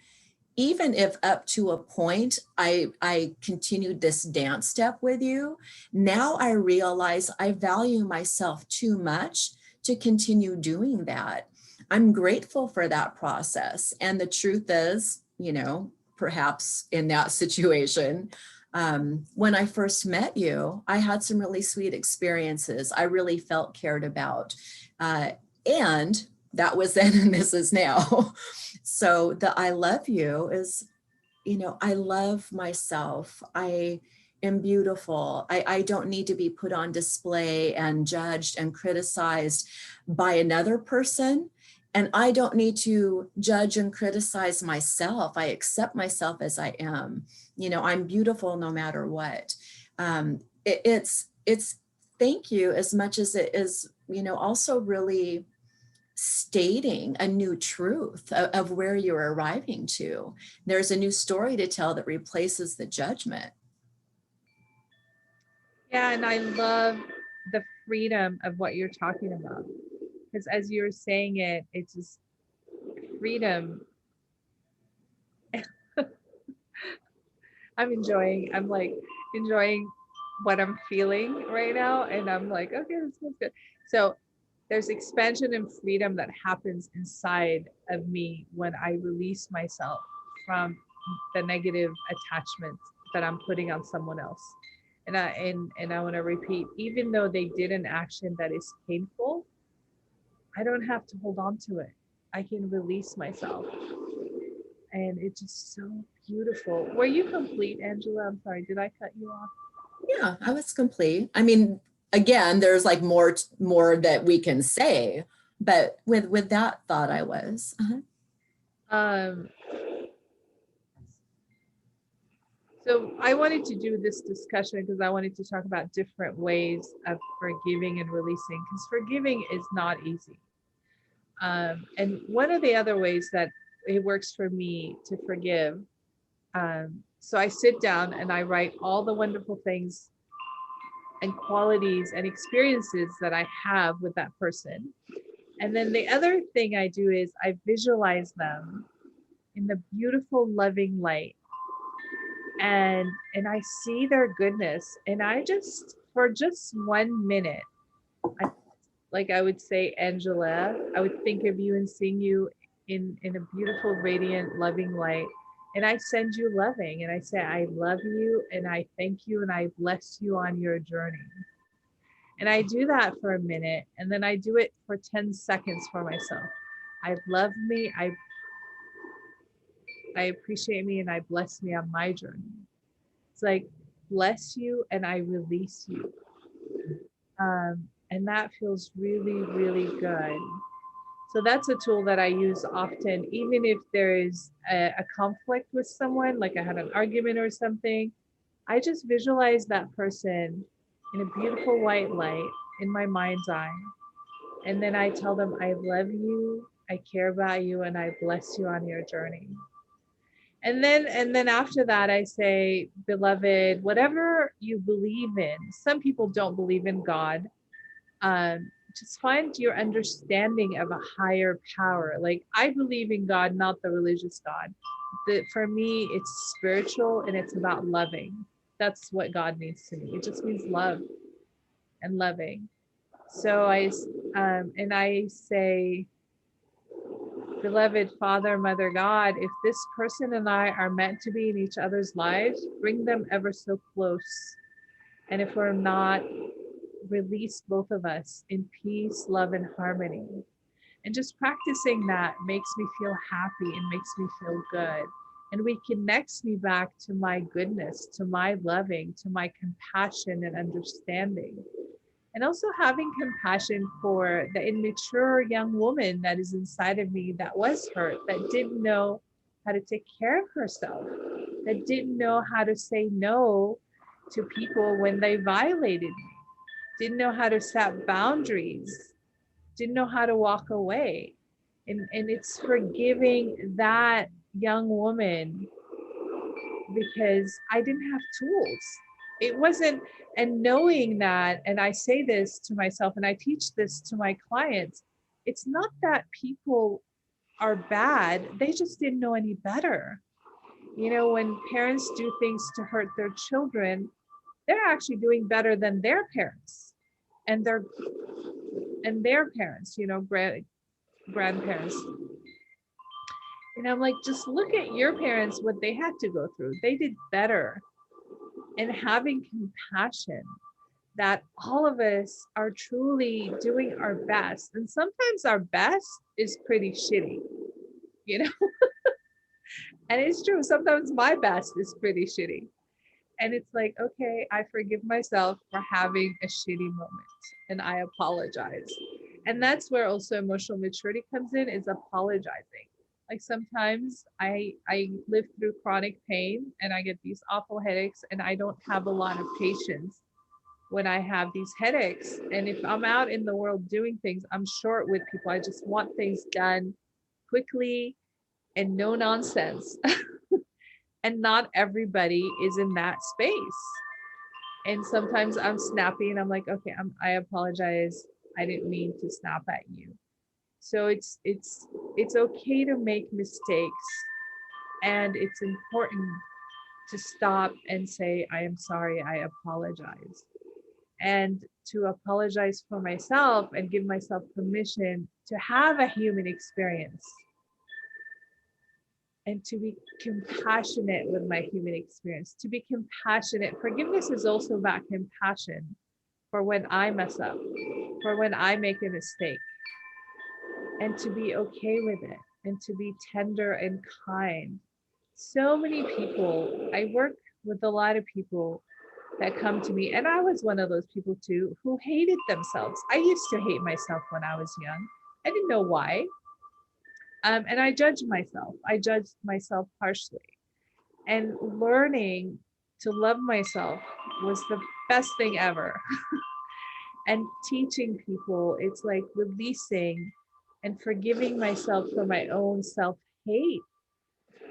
Even if up to a point I continued this dance step with you, now I realize I value myself too much to continue doing that. I'm grateful for that process. And the truth is, perhaps in that situation, when I first met you, I had some really sweet experiences. I really felt cared about. And that was then and this is now. So the I love you is, I love myself. I am beautiful. I don't need to be put on display and judged and criticized by another person. And I don't need to judge and criticize myself. I accept myself as I am. I'm beautiful no matter what. It's thank you as much as it is, also really stating a new truth of where you're arriving to. There's a new story to tell that replaces the judgment. Yeah, and I love the freedom of what you're talking about. Because as you're saying it, it's just freedom. I'm like enjoying what I'm feeling right now. And I'm like, okay, this feels good. So there's expansion and freedom that happens inside of me when I release myself from the negative attachments that I'm putting on someone else. And I want to repeat, even though they did an action that is painful, I don't have to hold on to it. I can release myself. And it's just so beautiful. Were you complete, Angela? I'm sorry, did I cut you off? Yeah, I was complete. I mean, again, there's like more that we can say, but with that thought I was. Um, so I wanted to do this discussion because I wanted to talk about different ways of forgiving and releasing, because forgiving is not easy. And one of the other ways that it works for me to forgive, so I sit down and I write all the wonderful things and qualities and experiences that I have with that person. And then the other thing I do is I visualize them in the beautiful, loving light. And I see their goodness. And I just, for just 1 minute, I would say, Angela, I would think of you and seeing you in a beautiful, radiant, loving light. And I send you loving and I say, I love you and I thank you and I bless you on your journey. And I do that for a minute and then I do it for 10 seconds for myself. I love me, I appreciate me, and I bless me on my journey. It's like, bless you and I release you. And that feels really, really good. So that's a tool that I use often, even if there is a conflict with someone, like I had an argument or something. I just visualize that person in a beautiful white light in my mind's eye. And then I tell them, I love you, I care about you, and I bless you on your journey. And then after that, I say, beloved, whatever you believe in, some people don't believe in God. Just find your understanding of a higher power. Like, I believe in God, not the religious God. For me, it's spiritual and it's about loving. That's what God means to me. It just means love and loving. So I say, beloved Father, Mother God, if this person and I are meant to be in each other's lives, bring them ever so close. And if we're not, release both of us in peace, love, and harmony. And just practicing that makes me feel happy and makes me feel good. And reconnects me back to my goodness, to my loving, to my compassion and understanding. And also having compassion for the immature young woman that is inside of me that was hurt, that didn't know how to take care of herself, that didn't know how to say no to people when they violated me, didn't know how to set boundaries, didn't know how to walk away. And it's forgiving that young woman because I didn't have tools. It wasn't, and knowing that, and I say this to myself and I teach this to my clients, it's not that people are bad, they just didn't know any better. You know, when parents do things to hurt their children, they're actually doing better than their parents and their parents, you know, grandparents. And I'm like, just look at your parents, what they had to go through. They did better. And having compassion that all of us are truly doing our best. And sometimes our best is pretty shitty, you know? And it's true. Sometimes my best is pretty shitty. And it's like, okay, I forgive myself for having a shitty moment and I apologize. And that's where also emotional maturity comes in, is apologizing. Like sometimes I live through chronic pain and I get these awful headaches and I don't have a lot of patience when I have these headaches. And if I'm out in the world doing things, I'm short with people. I just want things done quickly and no nonsense. And not everybody is in that space. And sometimes I'm snappy and I'm like, okay, I apologize. I didn't mean to snap at you. So it's okay to make mistakes, and it's important to stop and say, I am sorry, I apologize. And to apologize for myself and give myself permission to have a human experience and to be compassionate with my human experience, to be compassionate. Forgiveness is also about compassion for when I mess up, for when I make a mistake, and to be okay with it and to be tender and kind. So many people, I work with a lot of people that come to me, and I was one of those people too, who hated themselves. I used to hate myself when I was young. I didn't know why. And I judged myself. I judged myself harshly. And learning to love myself was the best thing ever. And teaching people, it's like releasing and forgiving myself for my own self hate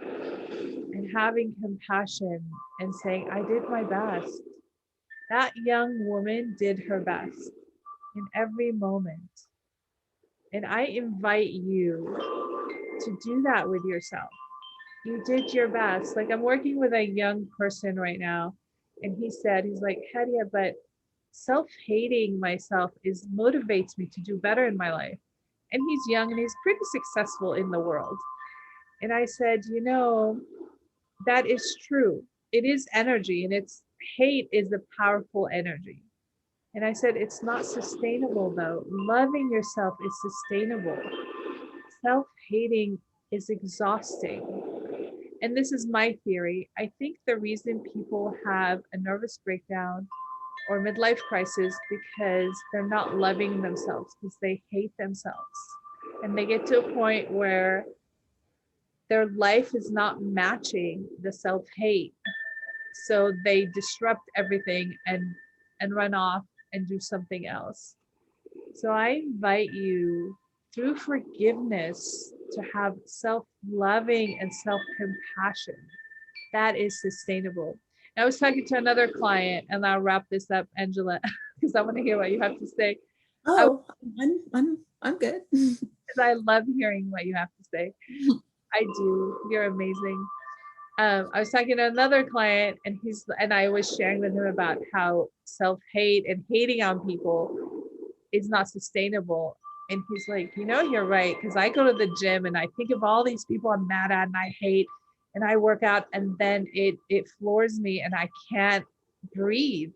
and having compassion and saying, I did my best. That young woman did her best in every moment. And I invite you to do that with yourself. You did your best. Like I'm working with a young person right now, and he said, he's like, Hadia, but self-hating myself is motivates me to do better in my life. And he's young and he's pretty successful in the world. And I said, you know, that is true. It is energy, and it's hate is a powerful energy. And I said, it's not sustainable though. Loving yourself is sustainable. Self-hating is exhausting. And this is my theory. I think the reason people have a nervous breakdown or midlife crisis because they're not loving themselves, because they hate themselves. And they get to a point where their life is not matching the self-hate. So they disrupt everything and run off and do something else. So I invite you through forgiveness to have self-loving and self-compassion that is sustainable. I was talking to another client, and I'll wrap this up, Angela, because I want to hear what you have to say. Oh, I'm good. Because I love hearing what you have to say. I do. You're amazing. I was talking to another client, and I was sharing with him about how self-hate and hating on people is not sustainable. And he's like, you know, you're right. Because I go to the gym and I think of all these people I'm mad at and I hate, and I work out, and then it floors me and I can't breathe.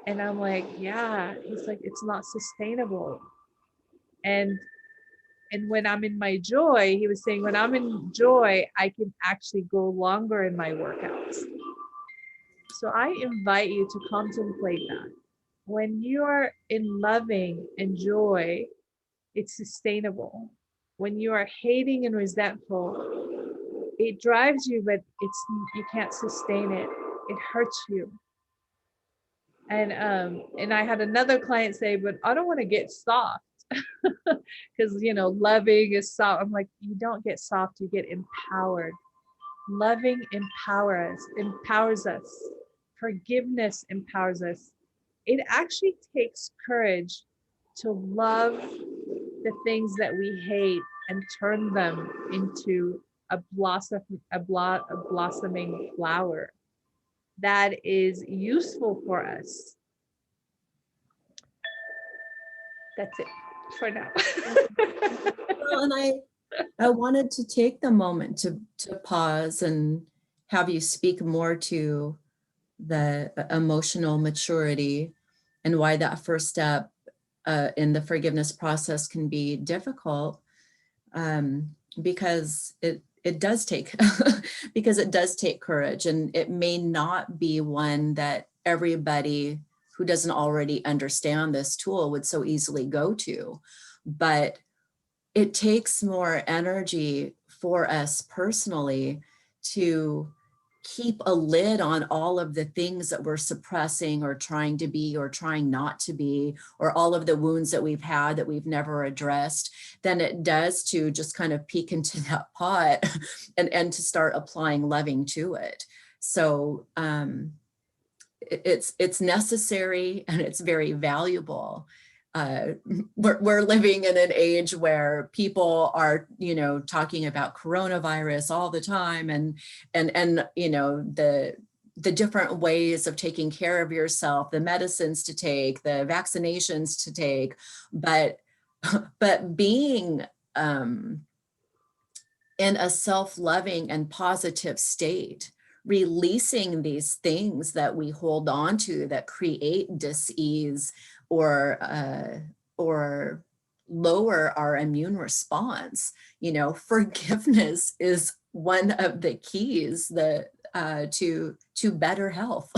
And I'm like, yeah. He's like, it's not sustainable. And when I'm in my joy, he was saying, when I'm in joy, I can actually go longer in my workouts. So I invite you to contemplate that. When you're in loving and joy, it's sustainable. When you are hating and resentful, it drives you, but you can't sustain it. It hurts you. And I had another client say, but I don't want to get soft. Because loving is soft. I'm like, you don't get soft, you get empowered. Loving empowers us. Forgiveness empowers us. It actually takes courage to love the things that we hate and turn them into a blossoming flower that is useful for us. That's it for now. Well, and I wanted to take the moment to pause and have you speak more to the emotional maturity and why that first step in the forgiveness process can be difficult, because it does take because it does take courage, and it may not be one that everybody who doesn't already understand this tool would so easily go to, but it takes more energy for us personally to keep a lid on all of the things that we're suppressing or trying to be or trying not to be, or all of the wounds that we've had that we've never addressed, than it does to just kind of peek into that pot and to start applying loving to it. So it's necessary and it's very valuable. We're living in an age where people are, talking about coronavirus all the time, and the different ways of taking care of yourself, the medicines to take, the vaccinations to take, but being in a self-loving and positive state, releasing these things that we hold on to that create dis-ease or lower our immune response. Forgiveness is one of the keys that to better health,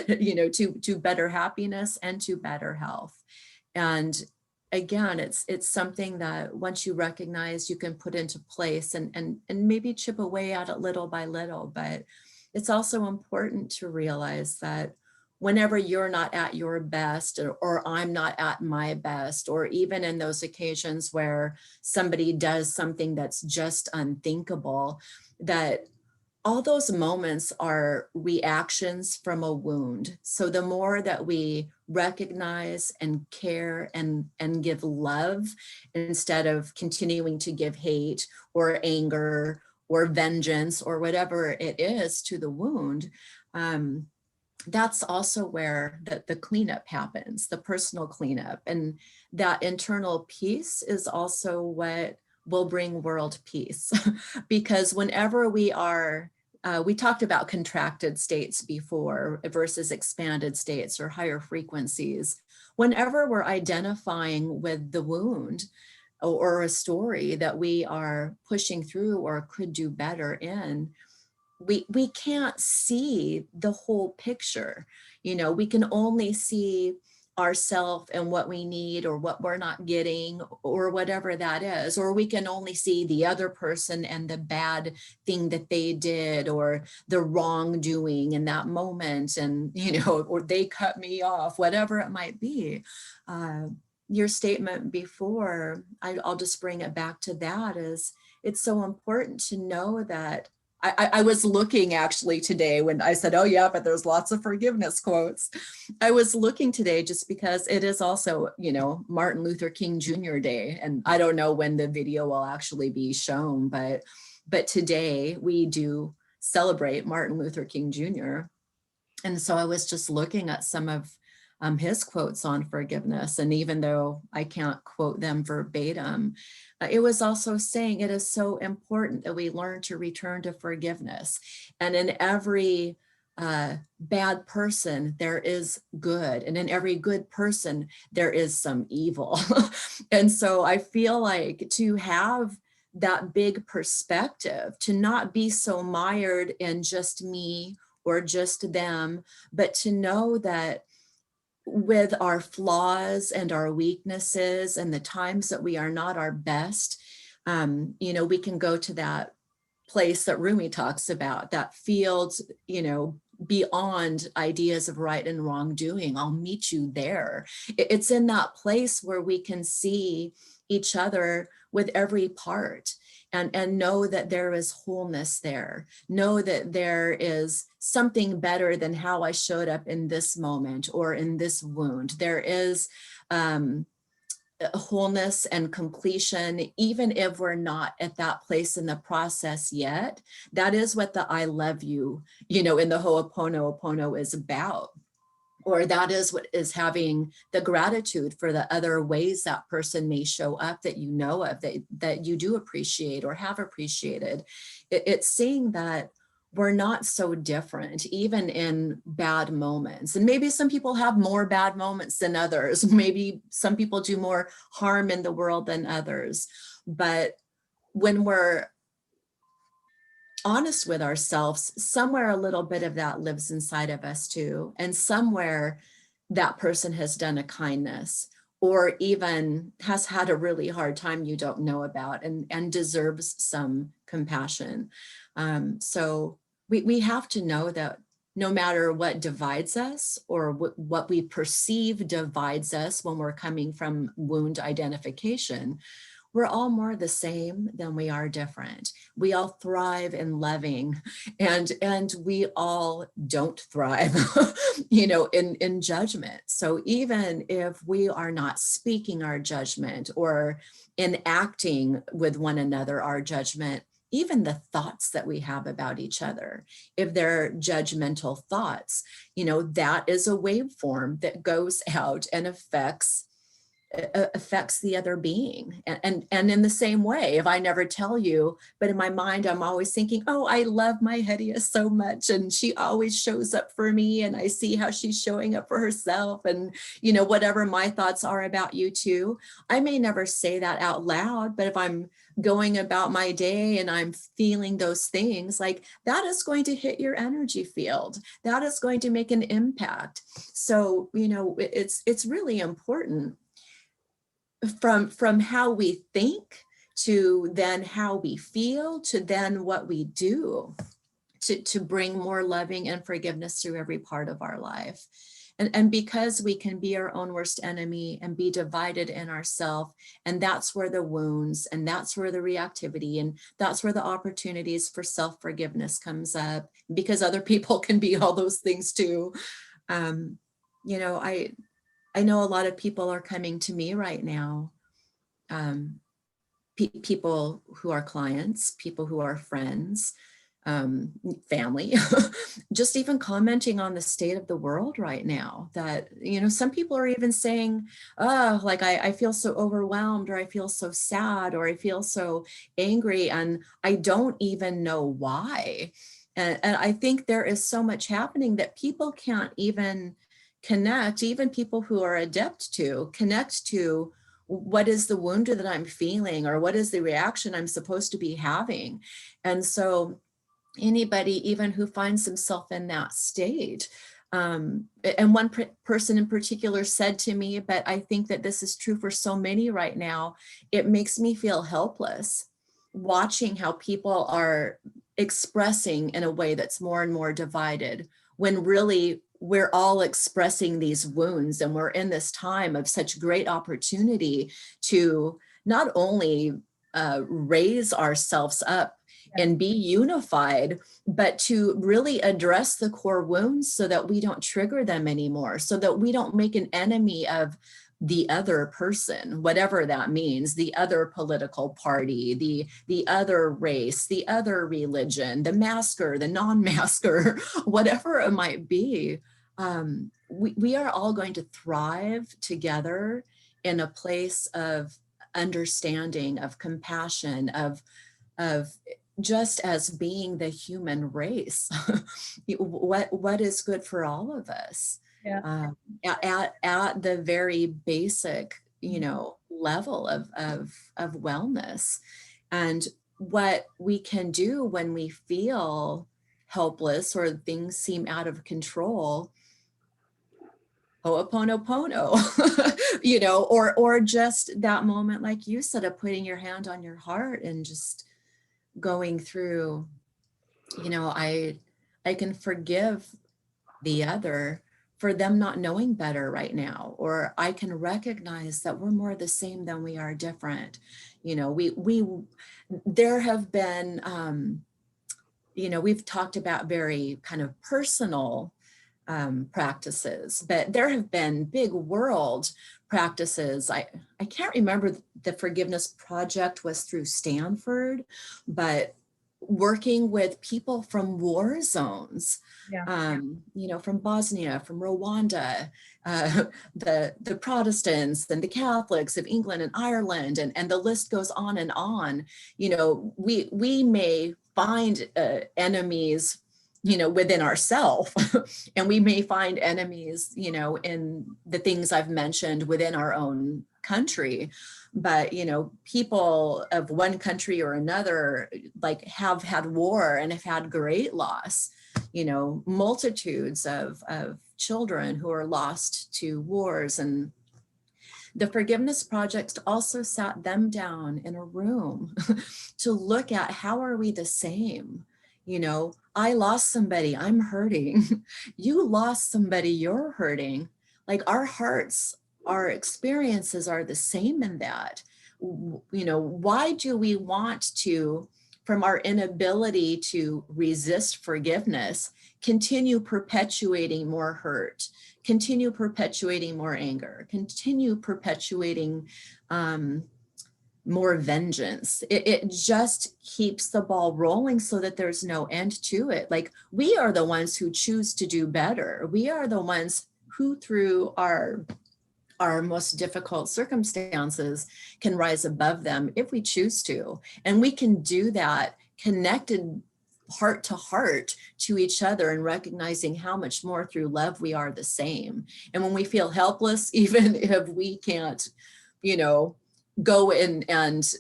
to better happiness and to better health. And again, it's something that once you recognize, you can put into place and maybe chip away at it little by little. But it's also important to realize that whenever you're not at your best, or I'm not at my best, or even in those occasions where somebody does something that's just unthinkable, that all those moments are reactions from a wound. So the more that we recognize and care and give love, instead of continuing to give hate or anger or vengeance or whatever it is to the wound, that's also where the cleanup happens, the personal cleanup. And that internal peace is also what will bring world peace. Because whenever we are, we talked about contracted states before versus expanded states or higher frequencies. Whenever we're identifying with the wound or a story that we are pushing through or could do better in, we can't see the whole picture. We can only see ourselves and what we need or what we're not getting or whatever that is, or we can only see the other person and the bad thing that they did or the wrongdoing in that moment, and or they cut me off, whatever it might be. Your statement before, I'll just bring it back to that, is it's so important to know that I was looking actually today when I said, oh yeah, but there's lots of forgiveness quotes. I was looking today just because it is also, Martin Luther King Jr. Day. And I don't know when the video will actually be shown, but today we do celebrate Martin Luther King Jr. And so I was just looking at some of his quotes on forgiveness. And even though I can't quote them verbatim, it was also saying it is so important that we learn to return to forgiveness. And in every bad person, there is good. And in every good person, there is some evil. And so I feel like to have that big perspective, to not be so mired in just me or just them, but to know that with our flaws and our weaknesses and the times that we are not our best, we can go to that place that Rumi talks about, that field, beyond ideas of right and wrong doing. I'll meet you there. It's in that place where we can see each other with every part and know that there is wholeness there. Know that there is something better than how I showed up in this moment or in this wound. There is wholeness and completion, even if we're not at that place in the process yet. That is what the I love you, in the Ho'oponopono is about. Or that is what is having the gratitude for the other ways that person may show up that you know of, that you do appreciate or have appreciated. It's seeing that we're not so different, even in bad moments. And maybe some people have more bad moments than others. Maybe some people do more harm in the world than others. But when we're honest with ourselves, somewhere a little bit of that lives inside of us too. And somewhere that person has done a kindness or even has had a really hard time you don't know about and deserves some compassion. So we have to know that no matter what divides us or what we perceive divides us when we're coming from wound identification, we're all more the same than we are different. We all thrive in loving, and we all don't thrive, in judgment. So even if we are not speaking our judgment or enacting with one another our judgment, even the thoughts that we have about each other, if they're judgmental thoughts, that is a waveform that goes out and affects the other being. And in the same way, if I never tell you, but in my mind, I'm always thinking, oh, I love my Hedia so much. And she always shows up for me. And I see how she's showing up for herself. And, whatever my thoughts are about you too, I may never say that out loud, but if I'm going about my day and I'm feeling those things, like that is going to hit your energy field. That is going to make an impact. So, it's really important from how we think to then how we feel to then what we do to bring more loving and forgiveness through every part of our life. And because we can be our own worst enemy and be divided in ourselves, and that's where the wounds and that's where the reactivity and that's where the opportunities for self-forgiveness comes up, because other people can be all those things too. I know a lot of people are coming to me right now, people who are clients, people who are friends, family, just even commenting on the state of the world right now, that, some people are even saying, oh, like I feel so overwhelmed, or I feel so sad, or I feel so angry, and I don't even know why. And I think there is so much happening that people can't even connect, even people who are adept to connect to what is the wound that I'm feeling, or what is the reaction I'm supposed to be having. And so anybody even who finds himself in that state, and one person in particular said to me, but I think that this is true for so many right now, it makes me feel helpless watching how people are expressing in a way that's more and more divided, when really we're all expressing these wounds, and we're in this time of such great opportunity to not only raise ourselves up and be unified, but to really address the core wounds so that we don't trigger them anymore, so that we don't make an enemy of the other person, whatever that means, the other political party, the other race, the other religion, the masker, the non-masker, whatever it might be. We are all going to thrive together in a place of understanding, of compassion, of just as being the human race. what is good for all of us. Yeah. At the very basic, level of wellness. And what we can do when we feel helpless or things seem out of control Ho'oponopono, or just that moment, like you said, of putting your hand on your heart and just going through, I can forgive the other for them not knowing better right now, or I can recognize that we're more the same than we are different. There have been, we've talked about very kind of personal practices, but there have been big world practices. I can't remember, the Forgiveness Project was through Stanford, but working with people from war zones, Yeah. From Bosnia, from Rwanda, the Protestants and the Catholics of England and Ireland, and the list goes on and on. We may find enemies within ourselves, and we may find enemies in the things I've mentioned within our own country, but people of one country or another like have had war and have had great loss, multitudes of children who are lost to wars. And the Forgiveness Project also sat them down in a room to look at, how are we the same? I lost somebody, I'm hurting. You lost somebody, you're hurting. Like, our hearts, our experiences are the same in that. Why do we want to, from our inability to resist forgiveness, continue perpetuating more hurt, continue perpetuating more anger, continue perpetuating more vengeance? It just keeps the ball rolling so that there's no end to it. Like, we are the ones who choose to do better. We are the ones who, through our most difficult circumstances, can rise above them if we choose to. And we can do that connected heart to heart to each other, and recognizing how much more through love we are the same. And when we feel helpless, even if we can't, go in, and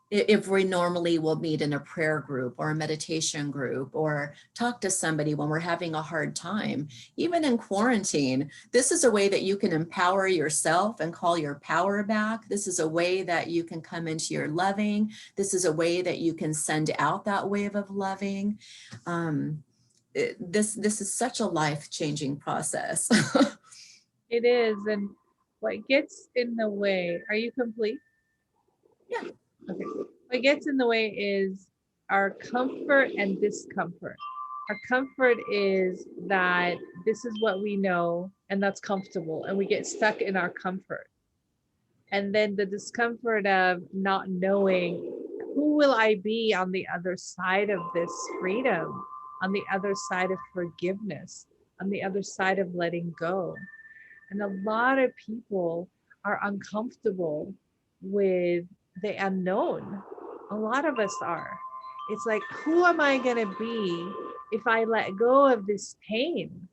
if we normally will meet in a prayer group or a meditation group, or talk to somebody when we're having a hard time, even in quarantine, this is a way that you can empower yourself and call your power back. This is a way that you can come into your loving. This is a way that you can send out that wave of loving. This is such a life-changing process. It is. And what gets in the way, are you complete? Yeah. Okay. What gets in the way is our comfort and discomfort. Our comfort is that this is what we know, and that's comfortable, and we get stuck in our comfort. And then the discomfort of not knowing, who will I be on the other side of this freedom, on the other side of forgiveness, on the other side of letting go. And a lot of people are uncomfortable with the unknown. A lot of us are. It's like, who am I going to be if I let go of this pain?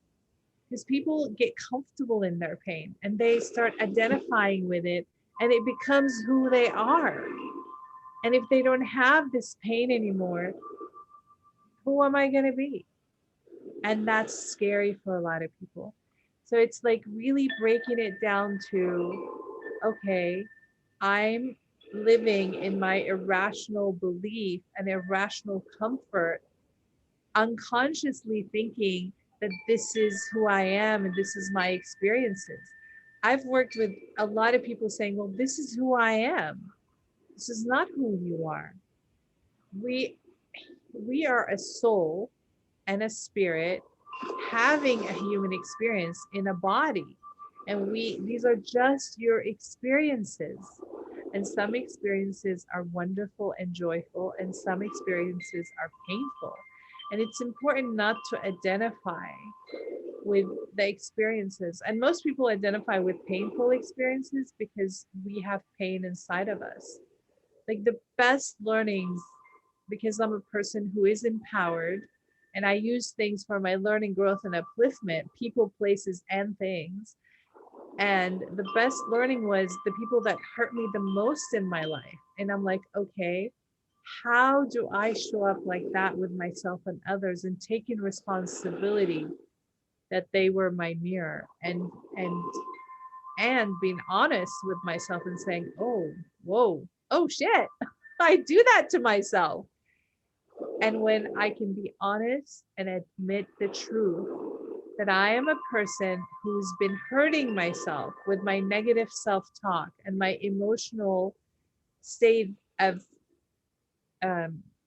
Because people get comfortable in their pain and they start identifying with it, and it becomes who they are. And if they don't have this pain anymore, who am I going to be? And that's scary for a lot of people. So it's like really breaking it down to, okay, I'm living in my irrational belief and irrational comfort, unconsciously thinking that this is who I am and this is my experiences. I've worked with a lot of people saying, well, this is who I am. This is not who you are. We are a soul and a spirit having a human experience in a body. And these are just your experiences. And some experiences are wonderful and joyful, and some experiences are painful. And it's important not to identify with the experiences. And most people identify with painful experiences because we have pain inside of us. Like, the best learnings, because I'm a person who is empowered and I use things for my learning, growth, and upliftment, people, places, and things. And the best learning was the people that hurt me the most in my life. And I'm like, okay, how do I show up like that with myself and others, and taking responsibility that they were my mirror, and being honest with myself and saying, oh, whoa, oh shit, I do that to myself. And when I can be honest and admit the truth that I am a person who's been hurting myself with my negative self-talk and my emotional state of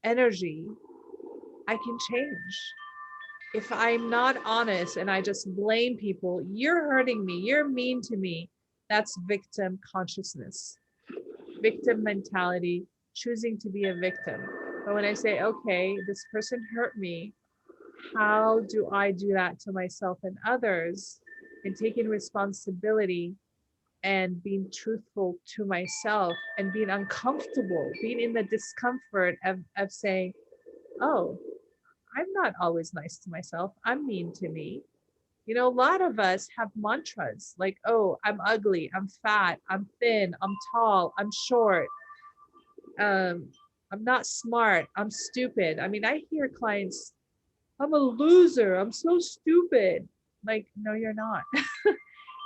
energy, I can change. If I'm not honest and I just blame people, you're hurting me, you're mean to me, that's victim consciousness, victim mentality, choosing to be a victim. But when I say, okay, this person hurt me, how do I do that to myself and others? And taking responsibility and being truthful to myself and being uncomfortable, being in the discomfort of saying, oh, I'm not always nice to myself. I'm mean to me. You know, a lot of us have mantras like, oh, I'm ugly, I'm fat, I'm thin, I'm tall, I'm short, I'm not smart, I'm stupid. I mean, I hear clients, I'm a loser, I'm so stupid. Like, no, you're not.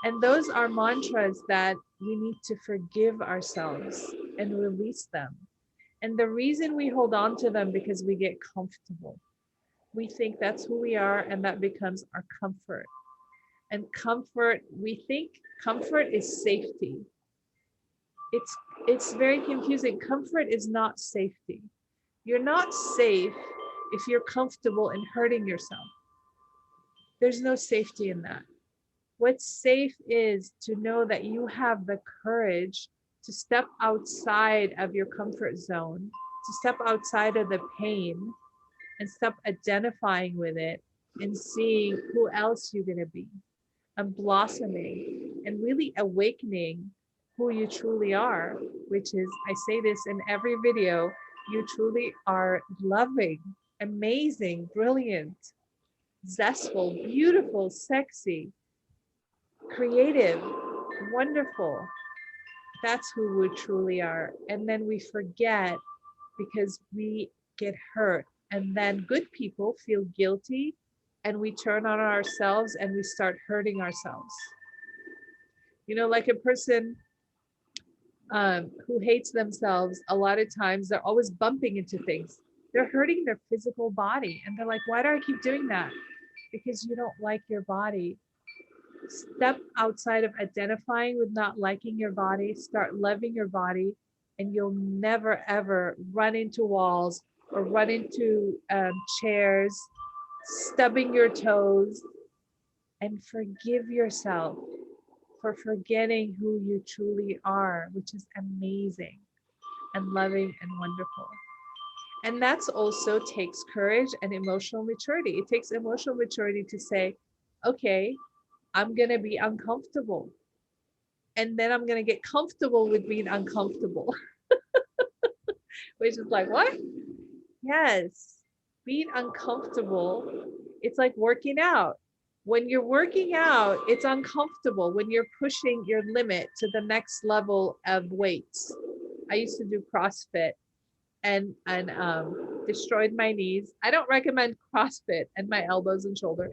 And those are mantras that we need to forgive ourselves and release them. And the reason we hold on to them because we get comfortable. We think that's who we are, and that becomes our comfort. And comfort, we think comfort is safety. It's very confusing. Comfort is not safety. You're not safe if you're comfortable in hurting yourself. There's no safety in that. What's safe is to know that you have the courage to step outside of your comfort zone, to step outside of the pain, and stop identifying with it and seeing who else you're going to be and blossoming and really awakening who you truly are, which is, I say this in every video, you truly are loving, amazing, brilliant, zestful, beautiful, sexy, creative, wonderful. That's who we truly are. And then we forget because we get hurt. And then good people feel guilty and we turn on ourselves and we start hurting ourselves. You know, like a person who hates themselves, a lot of times they're always bumping into things. They're hurting their physical body. And they're like, why do I keep doing that? Because you don't like your body. Step outside of identifying with not liking your body, start loving your body, and you'll never ever run into walls or run into chairs, stubbing your toes, and forgive yourself for forgetting who you truly are, which is amazing and loving and wonderful. And that's also takes courage and emotional maturity. It takes emotional maturity to say, okay, I'm going to be uncomfortable. And then I'm going to get comfortable with being uncomfortable, which is like, what? Yes, being uncomfortable, it's like working out. When you're working out, it's uncomfortable when you're pushing your limit to the next level of weights. I used to do CrossFit and destroyed my knees. I don't recommend CrossFit and my elbows and shoulder.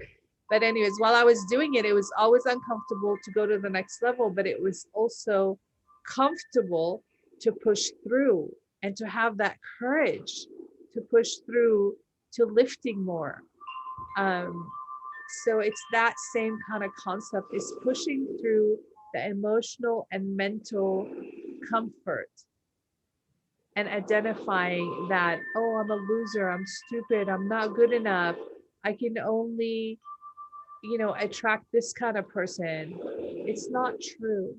But anyways, while I was doing it, it was always uncomfortable to go to the next level, but it was also comfortable to push through and to have that courage to push through to lifting more. So it's that same kind of concept, is pushing through the emotional and mental comfort and identifying that, oh, I'm a loser, I'm stupid, I'm not good enough, I can only, you know, attract this kind of person. It's not true.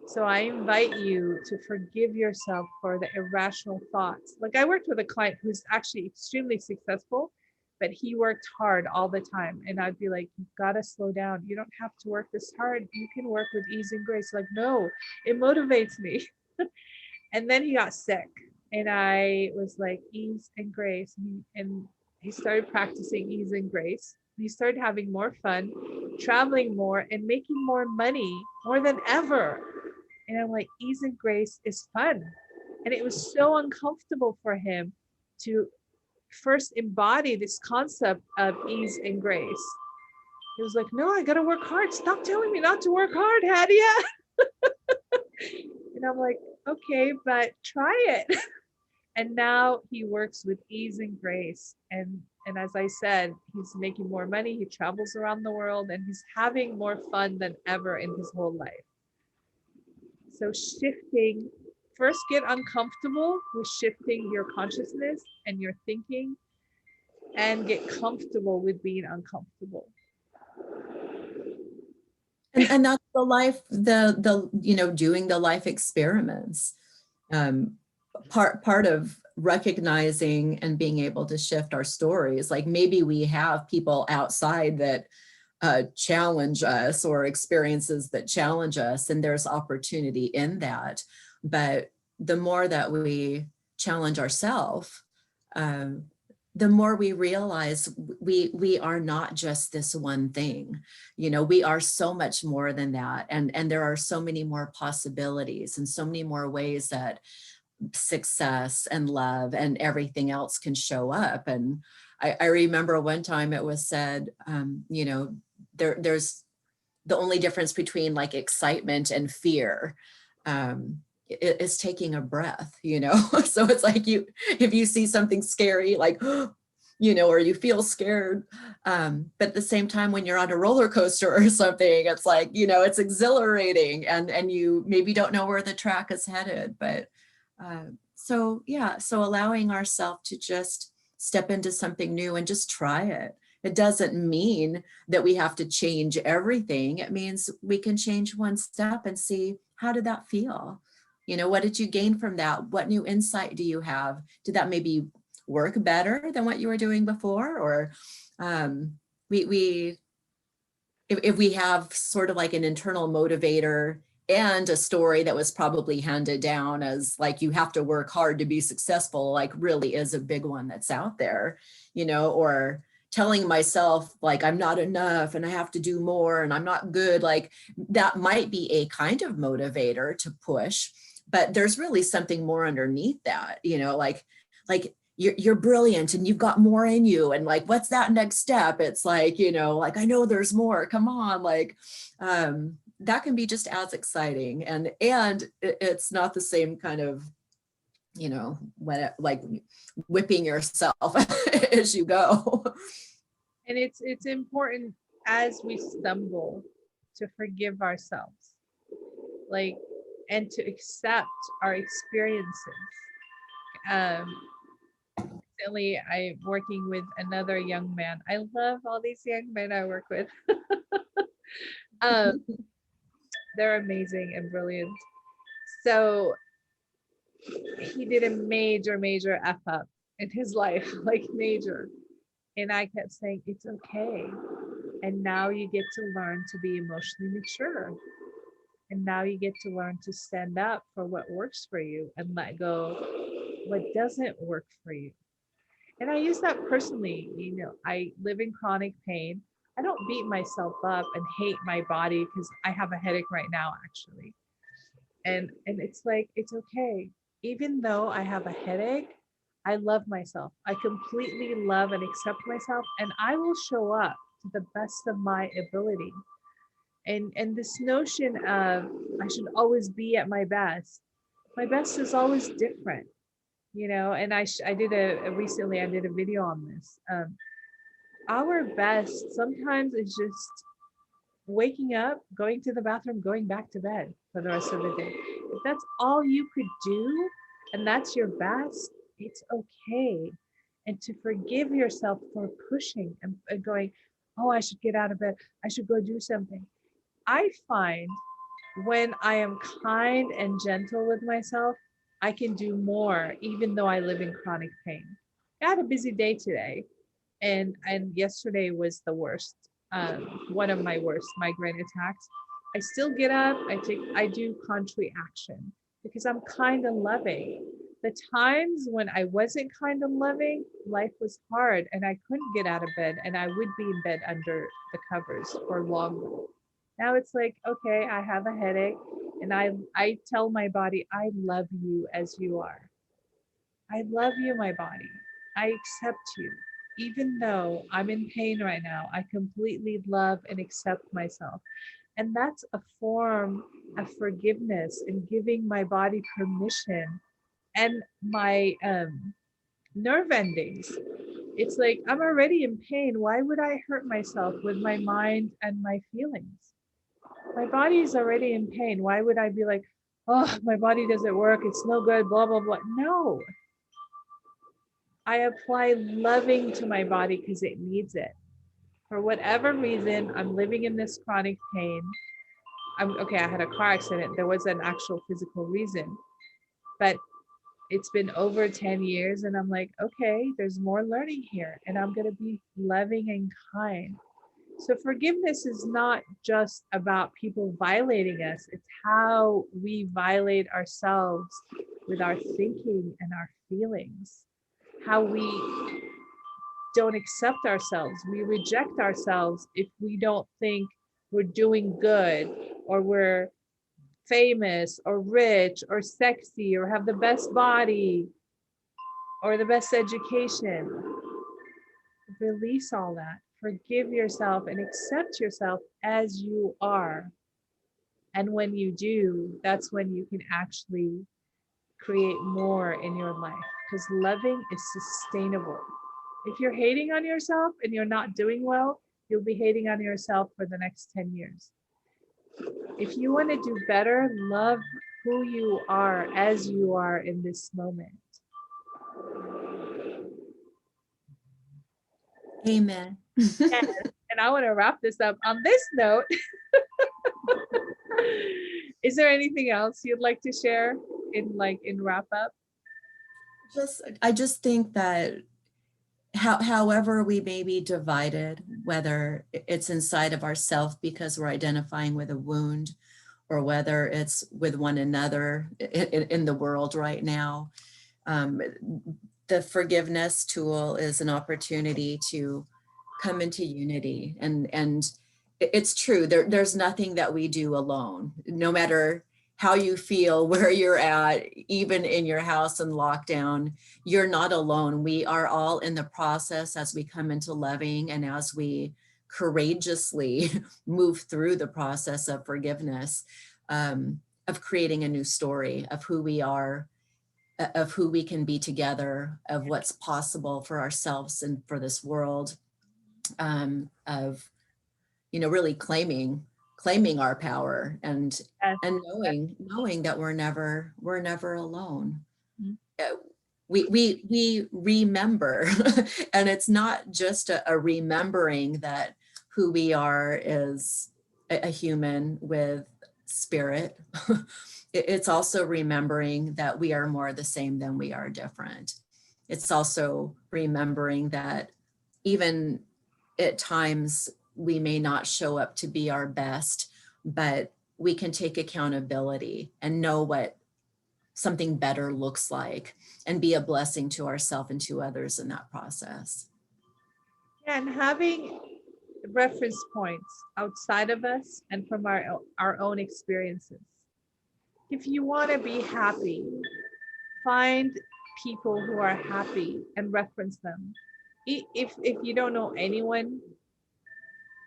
So I invite you to forgive yourself for the irrational thoughts. Like I worked with a client who's actually extremely successful, but he worked hard all the time. And I'd be like, you've got to slow down. You don't have to work this hard. You can work with ease and grace. Like, no, it motivates me. And then he got sick. And I was like, ease and grace. And he started practicing ease and grace. He started having more fun, traveling more, and making more money, more than ever. And I'm like, ease and grace is fun. And it was so uncomfortable for him to first embody this concept of ease and grace. He was like, no, I got to work hard. Stop telling me not to work hard, Hadia. And I'm like, okay, but try it. And now he works with ease and grace. And as I said, he's making more money. He travels around the world and he's having more fun than ever in his whole life. So shifting, first get uncomfortable with shifting your consciousness and your thinking, and get comfortable with being uncomfortable. And that's the life, the you know, doing the life experiments. Part of recognizing and being able to shift our stories, like maybe we have people outside that challenge us, or experiences that challenge us, and there's opportunity in that. But the more that we challenge ourselves, the more we realize we are not just this one thing. You know, we are so much more than that, and there are so many more possibilities and so many more ways that success and love and everything else can show up. And I remember one time it was said, you know, there's the only difference between like excitement and fear is taking a breath, you know. So it's like, you, if you see something scary, like, you know, or you feel scared, but at the same time, when you're on a roller coaster or something, it's like, you know, it's exhilarating, and you maybe don't know where the track is headed. But so yeah, so allowing ourselves to just step into something new and just try it. It doesn't mean that we have to change everything. It means we can change one step and see, how did that feel? You know, what did you gain from that? What new insight do you have? Did that maybe work better than what you were doing before? Or if we have sort of like an internal motivator and a story that was probably handed down as like, you have to work hard to be successful, like really is a big one that's out there, you know, or telling myself like I'm not enough and I have to do more and I'm not good, like that might be a kind of motivator to push, but there's really something more underneath that, you know, like you're brilliant and you've got more in you, and like, what's that next step? It's like, you know, like, I know there's more, come on, like that can be just as exciting, and it's not the same kind of, you know, when it, like whipping yourself as you go. And it's important as we stumble to forgive ourselves, like, and to accept our experiences. Recently, I'm working with another young man. I love all these young men I work with. They're amazing and brilliant. So he did a major F up in his life, like major. And I kept saying, it's okay. And now you get to learn to be emotionally mature. And now you get to learn to stand up for what works for you and let go what doesn't work for you. And I use that personally. You know, I live in chronic pain. I don't beat myself up and hate my body because I have a headache right now, actually. And it's like, it's okay. Even though I have a headache, I love myself. I completely love and accept myself, and I will show up to the best of my ability. And this notion of I should always be at my best is always different, you know. And I did recently I did a video on this. Our best sometimes is just waking up, going to the bathroom, going back to bed for the rest of the day. If that's all you could do and that's your best, it's okay. And to forgive yourself for pushing and going, oh, I should get out of bed, I should go do something. I find when I am kind and gentle with myself, I can do more, even though I live in chronic pain. I had a busy day today, and yesterday was the worst. One of my worst migraine attacks. I still get up. I do contrary action because I'm kind and loving. The times when I wasn't kind and loving, life was hard, and I couldn't get out of bed, and I would be in bed under the covers for longer. Now it's like, okay, I have a headache, and I tell my body, I love you as you are. I love you, my body. I accept you. even though I'm in pain right now, I completely love and accept myself. And that's a form of forgiveness and giving my body permission and my nerve endings. It's like, I'm already in pain. Why would I hurt myself with my mind and my feelings? My body is already in pain. Why would I be like, oh, my body doesn't work. It's no good, blah, blah, blah. No, I apply loving to my body because it needs it. For whatever reason, I'm living in this chronic pain. I'm okay. I had a car accident. There was an actual physical reason, but it's been over 10 years. And I'm like, okay, there's more learning here. And I'm going to be loving and kind. So forgiveness is not just about people violating us, it's how we violate ourselves with our thinking and our feelings, how we don't accept ourselves. We reject ourselves if we don't think we're doing good or we're famous or rich or sexy or have the best body or the best education. Release all that. Forgive yourself and accept yourself as you are. And when you do, that's when you can actually create more in your life because loving is sustainable. If you're hating on yourself and you're not doing well, you'll be hating on yourself for the next 10 years. If you want to do better, love who you are as you are in this moment. Amen. And I want to wrap this up on this note. Is there anything else you'd like to share in wrap up? I just think that however we may be divided, whether it's inside of ourselves because we're identifying with a wound, or whether it's with one another in the world right now, the forgiveness tool is an opportunity to come into unity. And it's true, there's nothing that we do alone, no matter how you feel, where you're at, even in your house in lockdown, you're not alone. We are all in the process as we come into loving and as we courageously move through the process of forgiveness, of creating a new story of who we are, of who we can be together, of what's possible for ourselves and for this world, of, really claiming our power and Yes. knowing that we're never alone. Mhm. We remember, and it's not just a remembering that who we are is a human with spirit. It's also remembering that we are more the same than we are different. It's also remembering that even at times we may not show up to be our best, but we can take accountability and know what something better looks like and be a blessing to ourselves and to others in that process. Yeah, and having reference points outside of us and from our own experiences. If you want to be happy, find people who are happy and reference them. If you don't know anyone,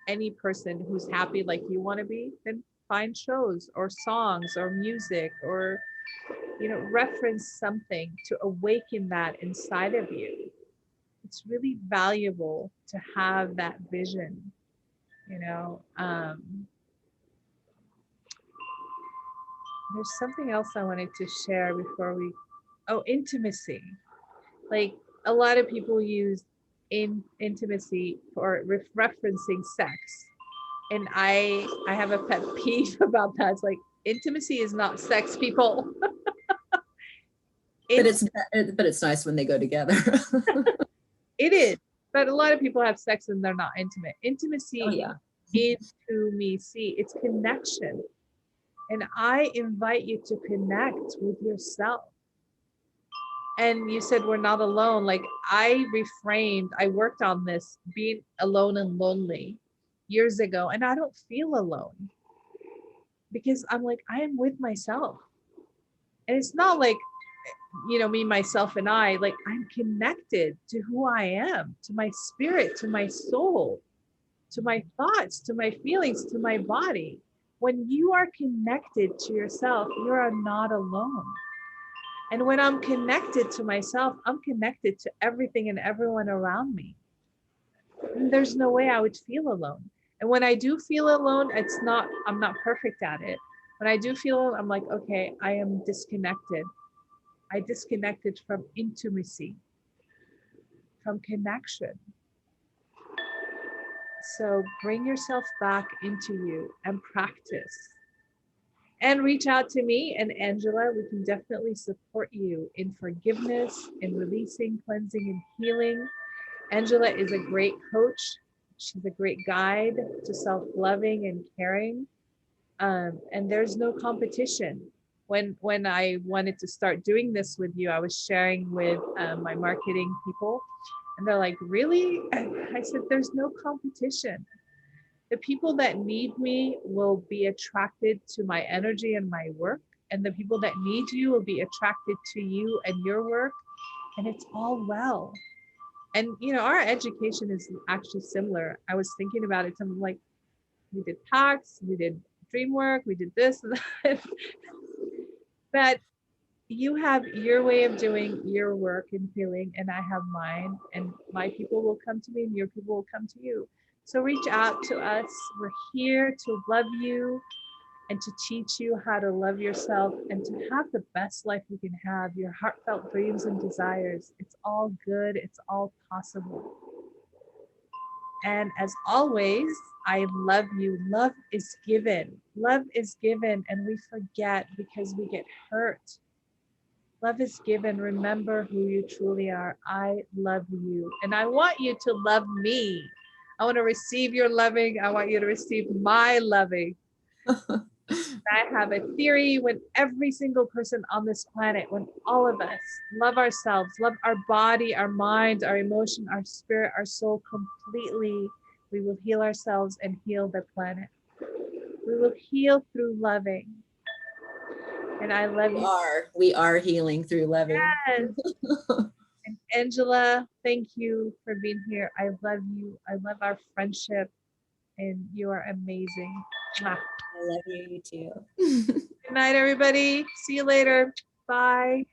any person who's happy like you want to be, then find shows or songs or music or reference something to awaken that inside of you. It's really valuable to have that vision, there's something else I wanted to share before intimacy. Like a lot of people use intimacy for referencing sex. And I have a pet peeve about that. It's like intimacy is not sex, people. But it's nice when they go together. It is. But a lot of people have sex and they're not intimate. Intimacy Oh, yeah. is to me, it's connection. And I invite you to connect with yourself. And you said we're not alone. Like I worked on this being alone and lonely years ago, and I don't feel alone because I'm like, I am with myself. And it's not like me, myself, and I, like, I'm connected to who I am, to my spirit, to my soul, to my thoughts, to my feelings, to my body. When you are connected to yourself, you are not alone. And when I'm connected to myself, I'm connected to everything and everyone around me. And there's no way I would feel alone. And when I do feel alone, I'm not perfect at it. When I do feel alone, I'm like, okay, I am disconnected. I disconnected from intimacy, from connection. So bring yourself back into you and practice. And reach out to me and Angela. We can definitely support you in forgiveness, in releasing, cleansing, and healing. Angela is a great coach. She's a great guide to self-loving and caring. And there's no competition. When I wanted to start doing this with you, I was sharing with my marketing people, and they're like, really? I said, there's no competition. The people that need me will be attracted to my energy and my work, and the people that need you will be attracted to you and your work, and it's all well. And our education is actually similar. I was thinking about it. I'm like, we did PACS, we did dream work, we did this and that. But you have your way of doing your work and feeling, and I have mine, and my people will come to me and your people will come to you. So reach out to us. We're here to love you and to teach you how to love yourself and to have the best life you can have, your heartfelt dreams and desires. It's all good. It's all possible. And as always, I love you. Love is given. Love is given, and we forget because we get hurt. Love is given. Remember who you truly are. I love you, and I want you to love me. I want to receive your loving. I want you to receive my loving. I have a theory: when every single person on this planet, when all of us love ourselves, love our body, our mind, our emotion, our spirit, our soul completely, we will heal ourselves and heal the planet. We will heal through loving. And I love you. We are healing through loving. Yes. And Angela, thank you for being here. I love you. I love our friendship, and you are amazing. Mwah. I love you too. Good night, everybody. See you later. Bye.